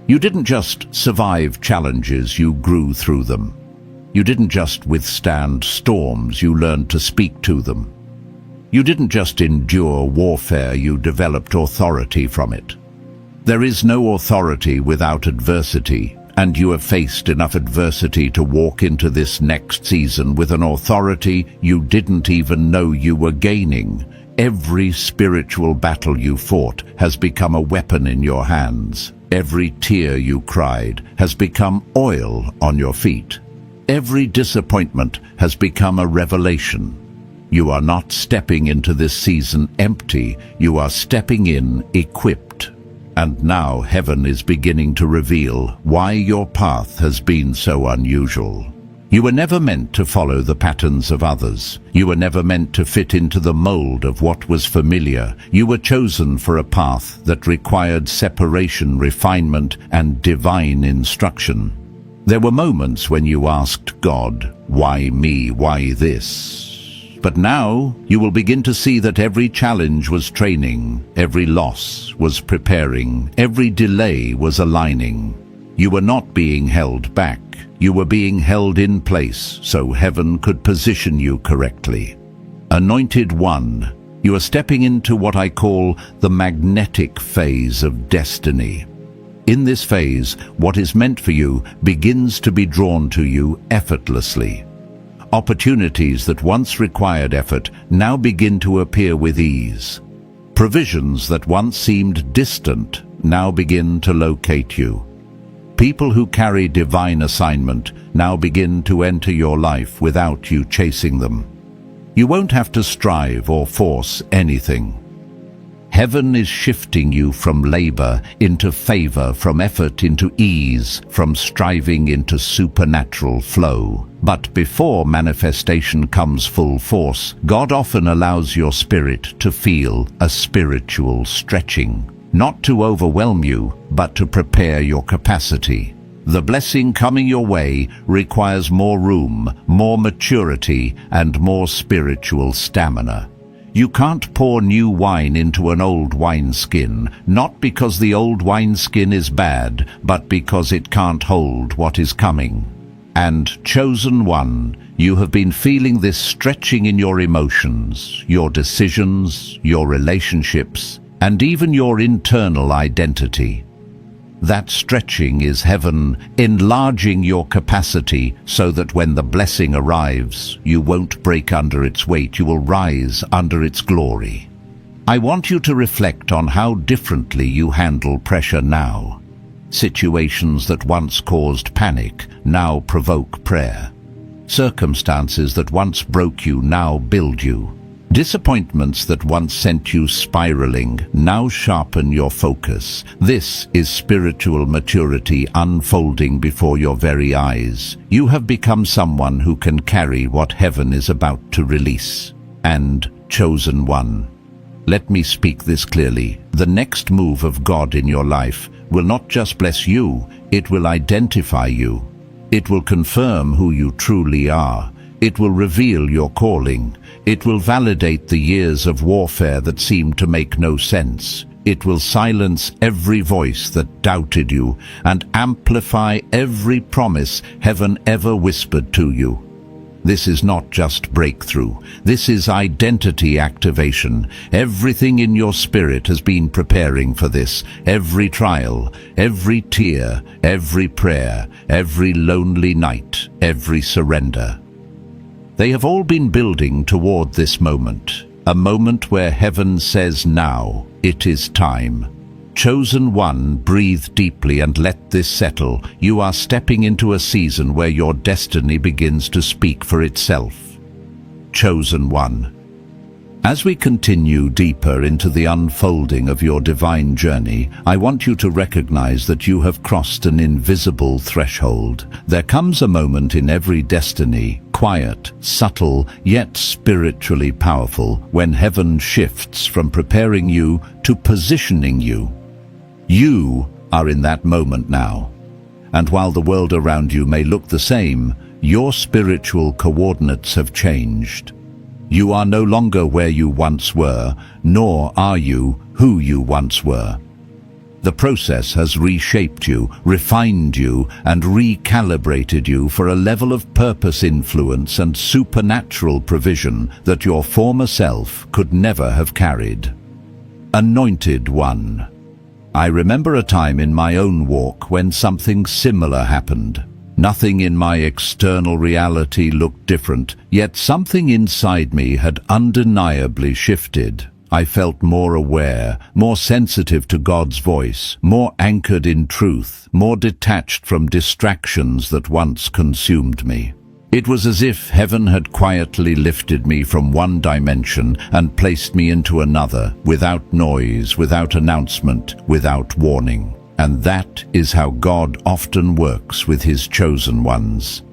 You didn't just survive challenges, you grew through them. You didn't just withstand storms, you learned to speak to them. You didn't just endure warfare, you developed authority from it. There is no authority without adversity, and you have faced enough adversity to walk into this next season with an authority you didn't even know you were gaining. Every spiritual battle you fought has become a weapon in your hands. Every tear you cried has become oil on your feet. Every disappointment has become a revelation. You are not stepping into this season empty, you are stepping in equipped. And now heaven is beginning to reveal why your path has been so unusual. You were never meant to follow the patterns of others. You were never meant to fit into the mold of what was familiar. You were chosen for a path that required separation, refinement, and divine instruction. There were moments when you asked God, why me, why this? But now you will begin to see that every challenge was training, every loss was preparing, every delay was aligning. You were not being held back, you were being held in place so heaven could position you correctly. Anointed One, you are stepping into what I call the magnetic phase of destiny. In this phase, what is meant for you begins to be drawn to you effortlessly. Opportunities that once required effort now begin to appear with ease. Provisions that once seemed distant now begin to locate you. People who carry divine assignment now begin to enter your life without you chasing them. You won't have to strive or force anything. Heaven is shifting you from labor into favor, from effort into ease, from striving into supernatural flow. But before manifestation comes full force, God often allows your spirit to feel a spiritual stretching, not to overwhelm you, but to prepare your capacity. The blessing coming your way requires more room, more maturity, and more spiritual stamina. You can't pour new wine into an old wineskin, not because the old wineskin is bad, but because it can't hold what is coming. And chosen one, you have been feeling this stretching in your emotions, your decisions, your relationships, and even your internal identity. That stretching is heaven enlarging your capacity so that when the blessing arrives, you won't break under its weight, you will rise under its glory. I want you to reflect on how differently you handle pressure now. Situations that once caused panic now provoke prayer. Circumstances that once broke you now build you. Disappointments that once sent you spiraling now sharpen your focus. This is spiritual maturity unfolding before your very eyes. You have become someone who can carry what heaven is about to release. And, chosen one, let me speak this clearly. The next move of God in your life will not just bless you, it will identify you. It will confirm who you truly are. It will reveal your calling. It will validate the years of warfare that seemed to make no sense. It will silence every voice that doubted you and amplify every promise heaven ever whispered to you. This is not just breakthrough. This is identity activation. Everything in your spirit has been preparing for this. Every trial, every tear, every prayer, every lonely night, every surrender. They have all been building toward this moment, a moment where heaven says now, it is time. Chosen one, breathe deeply and let this settle. You are stepping into a season where your destiny begins to speak for itself. Chosen one. As we continue deeper into the unfolding of your divine journey, I want you to recognize that you have crossed an invisible threshold. There comes a moment in every destiny, quiet, subtle, yet spiritually powerful, when heaven shifts from preparing you to positioning you. You are in that moment now. And while the world around you may look the same, your spiritual coordinates have changed. You are no longer where you once were, nor are you who you once were. The process has reshaped you, refined you, and recalibrated you for a level of purpose, influence, and supernatural provision that your former self could never have carried. Anointed one. I remember a time in my own walk when something similar happened. Nothing in my external reality looked different, yet something inside me had undeniably shifted. I felt more aware, more sensitive to God's voice, more anchored in truth, more detached from distractions that once consumed me. It was as if heaven had quietly lifted me from one dimension and placed me into another, without noise, without announcement, without warning. And that is how God often works with his chosen ones.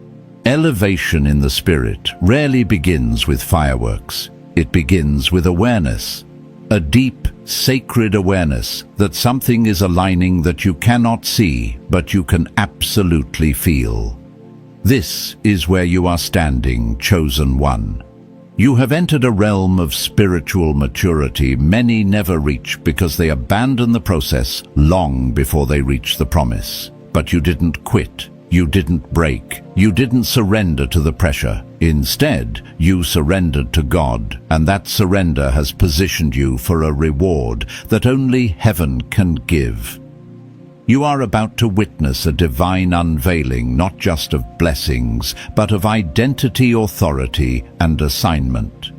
Elevation in the spirit rarely begins with fireworks. It begins with awareness. A deep, sacred awareness that something is aligning that you cannot see, but you can absolutely feel. This is where you are standing, chosen one. You have entered a realm of spiritual maturity many never reach because they abandon the process long before they reach the promise. But you didn't quit. You didn't break. You didn't surrender to the pressure. Instead, you surrendered to God, and that surrender has positioned you for a reward that only heaven can give. You are about to witness a divine unveiling, not just of blessings, but of identity, authority, and assignment.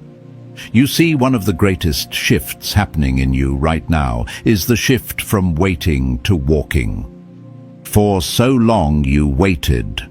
You see, one of the greatest shifts happening in you right now is the shift from waiting to walking. For so long you waited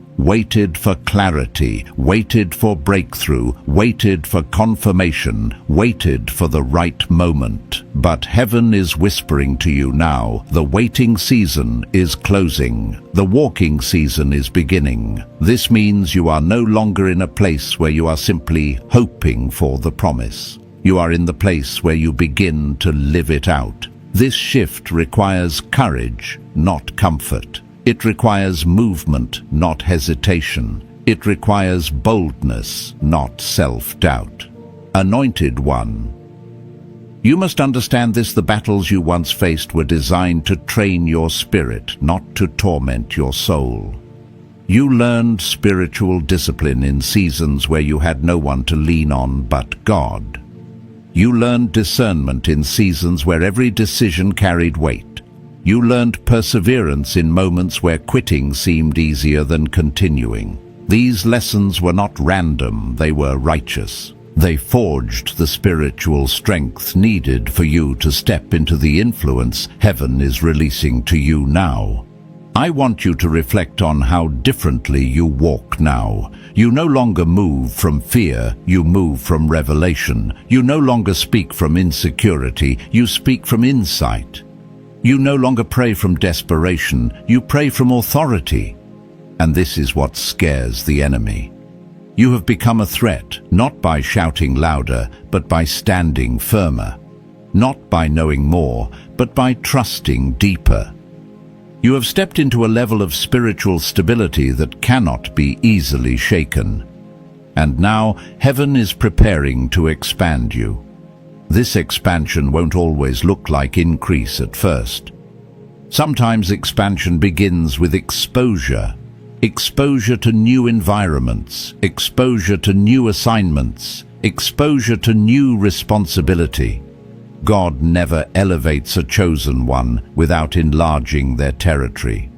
for clarity, waited for breakthrough, waited for confirmation, waited for the right moment. But heaven is whispering to you now, the waiting season is closing. The walking season is beginning. This means you are no longer in a place where you are simply hoping for the promise. You are in the place where you begin to live it out. This shift requires courage, not comfort. It requires movement, not hesitation. It requires boldness, not self-doubt. Anointed one. You must understand this: the battles you once faced were designed to train your spirit, not to torment your soul. You learned spiritual discipline in seasons where you had no one to lean on but God. You learned discernment in seasons where every decision carried weight. You learned perseverance in moments where quitting seemed easier than continuing. These lessons were not random, they were righteous. They forged the spiritual strength needed for you to step into the influence heaven is releasing to you now. I want you to reflect on how differently you walk now. You no longer move from fear, you move from revelation. You no longer speak from insecurity, you speak from insight. You no longer pray from desperation, you pray from authority. And this is what scares the enemy. You have become a threat, not by shouting louder, but by standing firmer. Not by knowing more, but by trusting deeper. You have stepped into a level of spiritual stability that cannot be easily shaken. And now, heaven is preparing to expand you. This expansion won't always look like increase at first. Sometimes expansion begins with exposure. Exposure to new environments, exposure to new assignments, exposure to new responsibility. God never elevates a chosen one without enlarging their territory.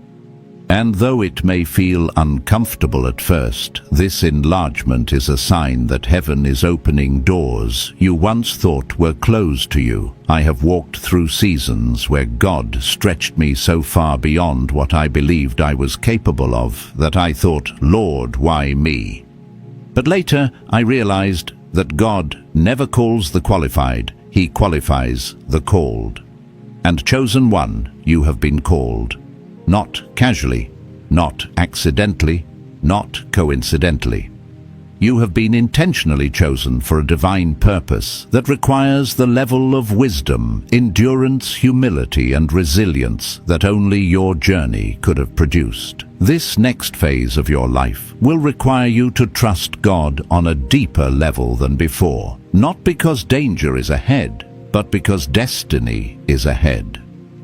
And though it may feel uncomfortable at first, this enlargement is a sign that heaven is opening doors you once thought were closed to you. I have walked through seasons where God stretched me so far beyond what I believed I was capable of that I thought, Lord, why me? But later I realized that God never calls the qualified, He qualifies the called. And chosen one, you have been called. Not casually, not accidentally, not coincidentally. You have been intentionally chosen for a divine purpose that requires the level of wisdom, endurance, humility, and resilience that only your journey could have produced. This next phase of your life will require you to trust God on a deeper level than before, not because danger is ahead, but because destiny is ahead.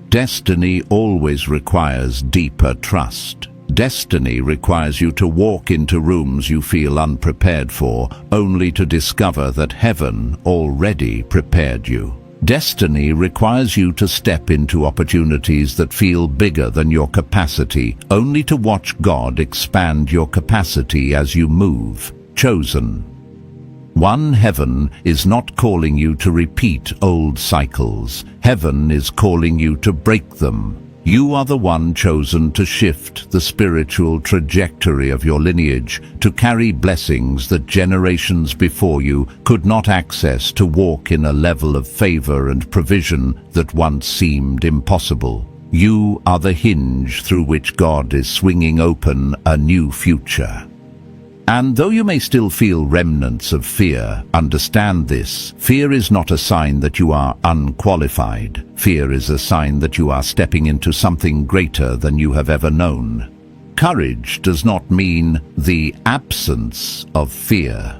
Destiny always requires deeper trust. Destiny requires you to walk into rooms you feel unprepared for, only to discover that heaven already prepared you. Destiny requires you to step into opportunities that feel bigger than your capacity, only to watch God expand your capacity as you move. Chosen. One, heaven is not calling you to repeat old cycles. Heaven is calling you to break them. You are the one chosen to shift the spiritual trajectory of your lineage, to carry blessings that generations before you could not access, to walk in a level of favor and provision that once seemed impossible. You are the hinge through which God is swinging open a new future. And though you may still feel remnants of fear, understand this. Fear is not a sign that you are unqualified. Fear is a sign that you are stepping into something greater than you have ever known. Courage does not mean the absence of fear.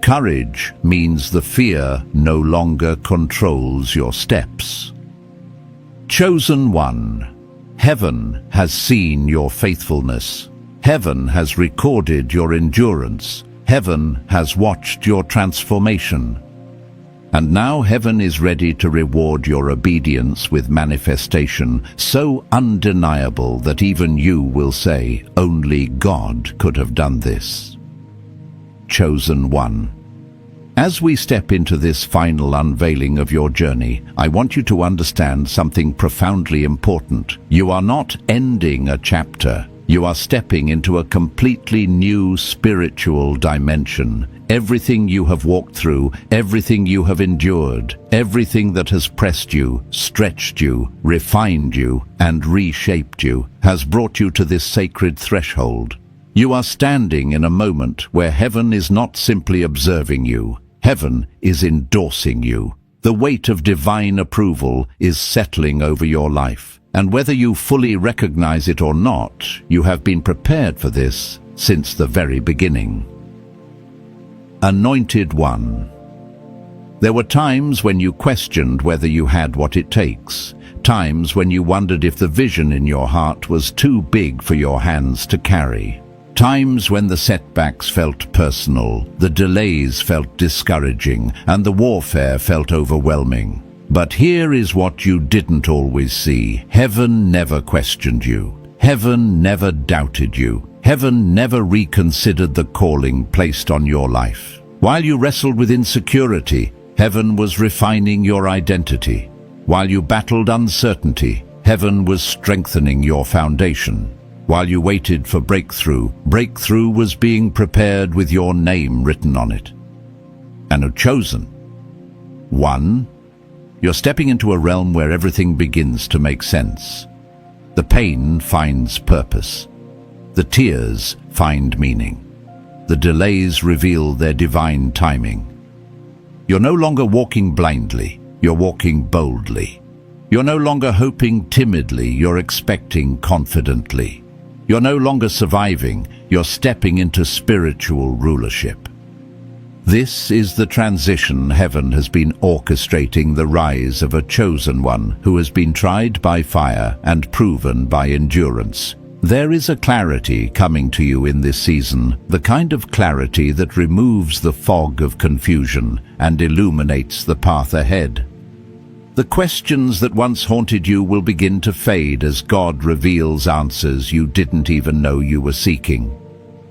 Courage means the fear no longer controls your steps. Chosen one, heaven has seen your faithfulness. Heaven has recorded your endurance. Heaven has watched your transformation. And now heaven is ready to reward your obedience with manifestation so undeniable that even you will say, only God could have done this. Chosen one. As we step into this final unveiling of your journey, I want you to understand something profoundly important. You are not ending a chapter. You are stepping into a completely new spiritual dimension. Everything you have walked through, everything you have endured, everything that has pressed you, stretched you, refined you, and reshaped you, has brought you to this sacred threshold. You are standing in a moment where heaven is not simply observing you. Heaven is endorsing you. The weight of divine approval is settling over your life. And whether you fully recognize it or not, you have been prepared for this since the very beginning. Anointed one. There were times when you questioned whether you had what it takes, times when you wondered if the vision in your heart was too big for your hands to carry, Times when the setbacks felt personal, the delays felt discouraging, and the warfare felt overwhelming. But here is what you didn't always see. Heaven never questioned you. Heaven never doubted you. Heaven never reconsidered the calling placed on your life. While you wrestled with insecurity, heaven was refining your identity. While you battled uncertainty, heaven was strengthening your foundation. While you waited for breakthrough, breakthrough was being prepared with your name written on it. And a chosen one. You're stepping into a realm where everything begins to make sense. The pain finds purpose. The tears find meaning. The delays reveal their divine timing. You're no longer walking blindly, you're walking boldly. You're no longer hoping timidly, you're expecting confidently. You're no longer surviving, you're stepping into spiritual rulership. This is the transition heaven has been orchestrating, the rise of a chosen one who has been tried by fire and proven by endurance. There is a clarity coming to you in this season, the kind of clarity that removes the fog of confusion and illuminates the path ahead. The questions that once haunted you will begin to fade as God reveals answers you didn't even know you were seeking.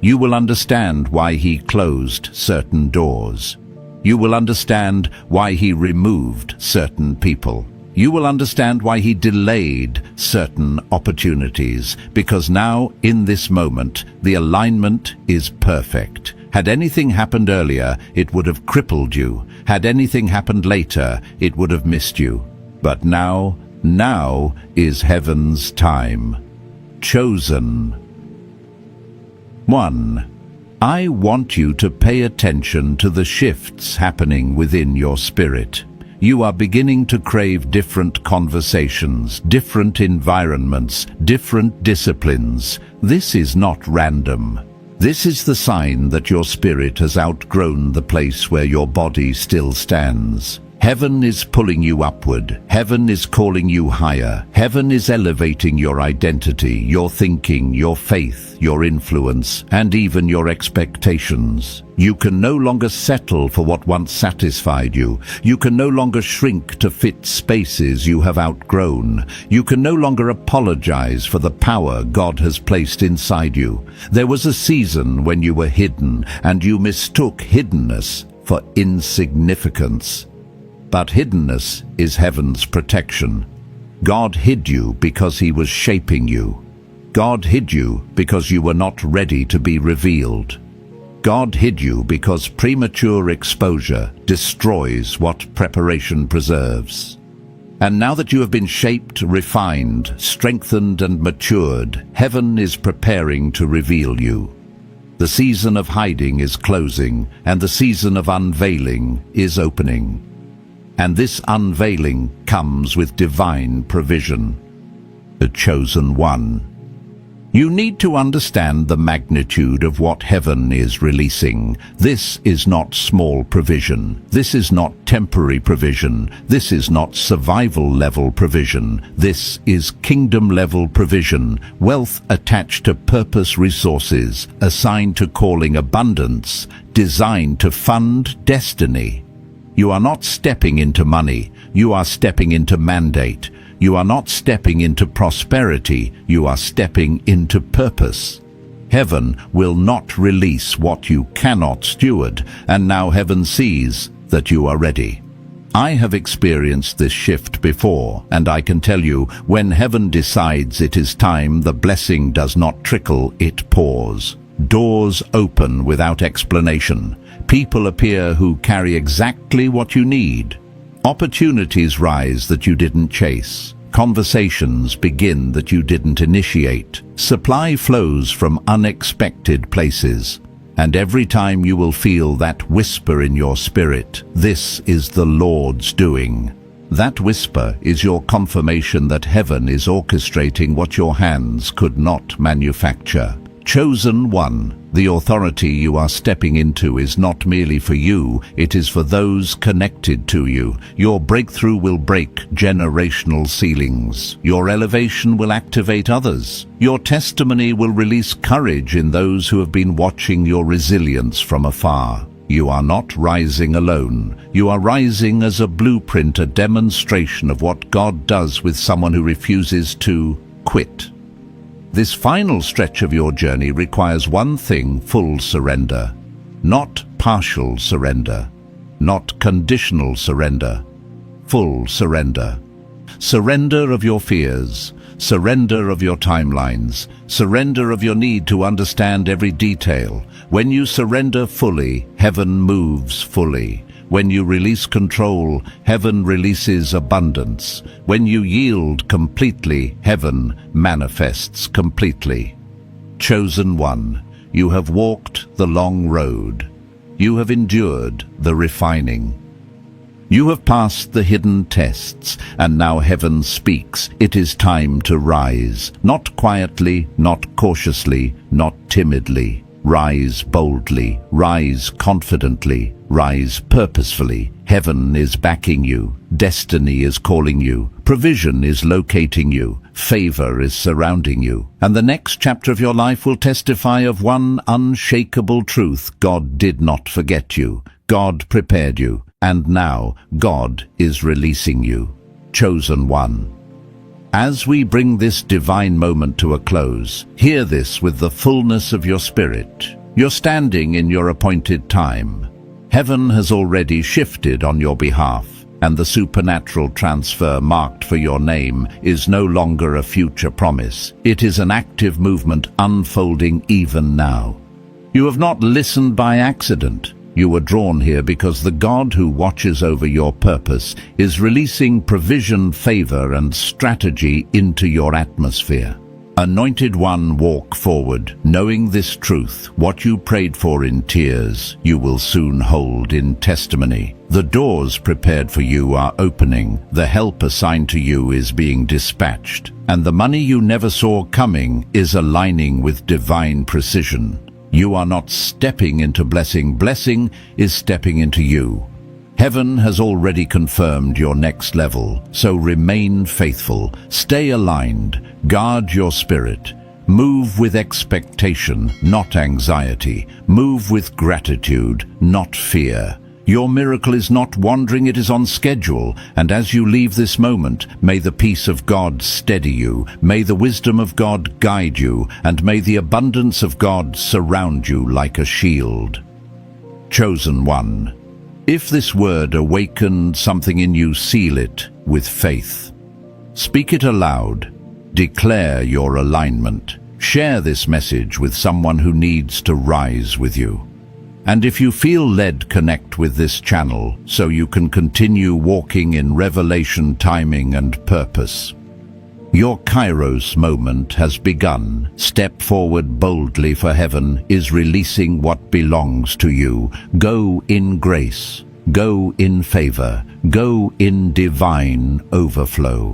You will understand why He closed certain doors. You will understand why He removed certain people. You will understand why He delayed certain opportunities, because now, in this moment, the alignment is perfect. Had anything happened earlier, it would have crippled you. Had anything happened later, it would have missed you. But now is heaven's time. Chosen. 1. I want you to pay attention to the shifts happening within your spirit. You are beginning to crave different conversations, different environments, different disciplines. This is not random. This is the sign that your spirit has outgrown the place where your body still stands. Heaven is pulling you upward. Heaven is calling you higher. Heaven is elevating your identity, your thinking, your faith, your influence, and even your expectations. You can no longer settle for what once satisfied you. You can no longer shrink to fit spaces you have outgrown. You can no longer apologize for the power God has placed inside you. There was a season when you were hidden, and you mistook hiddenness for insignificance. But hiddenness is heaven's protection. God hid you because He was shaping you. God hid you because you were not ready to be revealed. God hid you because premature exposure destroys what preparation preserves. And now that you have been shaped, refined, strengthened, and matured, heaven is preparing to reveal you. The season of hiding is closing, and the season of unveiling is opening. And this unveiling comes with divine provision. The chosen one. You need to understand the magnitude of what heaven is releasing. This is not small provision. This is not temporary provision. This is not survival-level provision. This is kingdom-level provision, wealth attached to purpose, resources assigned to calling, abundance designed to fund destiny. You are not stepping into money, you are stepping into mandate. You are not stepping into prosperity, you are stepping into purpose. Heaven will not release what you cannot steward, and now heaven sees that you are ready. I have experienced this shift before, and I can tell you, when heaven decides it is time, the blessing does not trickle, it pours. Doors open without explanation. People appear who carry exactly what you need. Opportunities rise that you didn't chase. Conversations begin that you didn't initiate. Supply flows from unexpected places. And every time you will feel that whisper in your spirit, "This is the Lord's doing." That whisper is your confirmation that heaven is orchestrating what your hands could not manufacture. Chosen one, the authority you are stepping into is not merely for you, it is for those connected to you. Your breakthrough will break generational ceilings. Your elevation will activate others. Your testimony will release courage in those who have been watching your resilience from afar. You are not rising alone. You are rising as a blueprint, a demonstration of what God does with someone who refuses to quit. This final stretch of your journey requires one thing: full surrender. Not partial surrender. Not conditional surrender. Full surrender. Surrender of your fears. Surrender of your timelines. Surrender of your need to understand every detail. When you surrender fully, heaven moves fully. When you release control, heaven releases abundance. When you yield completely, heaven manifests completely. Chosen one, you have walked the long road. You have endured the refining. You have passed the hidden tests, and now heaven speaks. It is time to rise, not quietly, not cautiously, not timidly. Rise boldly, rise confidently, rise purposefully. Heaven is backing you, destiny is calling you, provision is locating you, favor is surrounding you. And the next chapter of your life will testify of one unshakable truth: God did not forget you. God prepared you, and now God is releasing you. Chosen one. As we bring this divine moment to a close, hear this with the fullness of your spirit. You're standing in your appointed time. Heaven has already shifted on your behalf, and the supernatural transfer marked for your name is no longer a future promise. It is an active movement unfolding even now. You have not listened by accident. You were drawn here because the God who watches over your purpose is releasing provision, favor, and strategy into your atmosphere. Anointed one, walk forward, knowing this truth: what you prayed for in tears, you will soon hold in testimony. The doors prepared for you are opening, the help assigned to you is being dispatched, and the money you never saw coming is aligning with divine precision. You are not stepping into blessing. Blessing is stepping into you. Heaven has already confirmed your next level, so remain faithful. Stay aligned. Guard your spirit. Move with expectation, not anxiety. Move with gratitude, not fear. Your miracle is not wandering, it is on schedule, and as you leave this moment, may the peace of God steady you, may the wisdom of God guide you, and may the abundance of God surround you like a shield. Chosen one, if this word awakened something in you, seal it with faith. Speak it aloud. Declare your alignment. Share this message with someone who needs to rise with you. And if you feel led, connect with this channel so you can continue walking in revelation, timing, and purpose. Your Kairos moment has begun. Step forward boldly, for heaven is releasing what belongs to you. Go in grace. Go in favor. Go in divine overflow.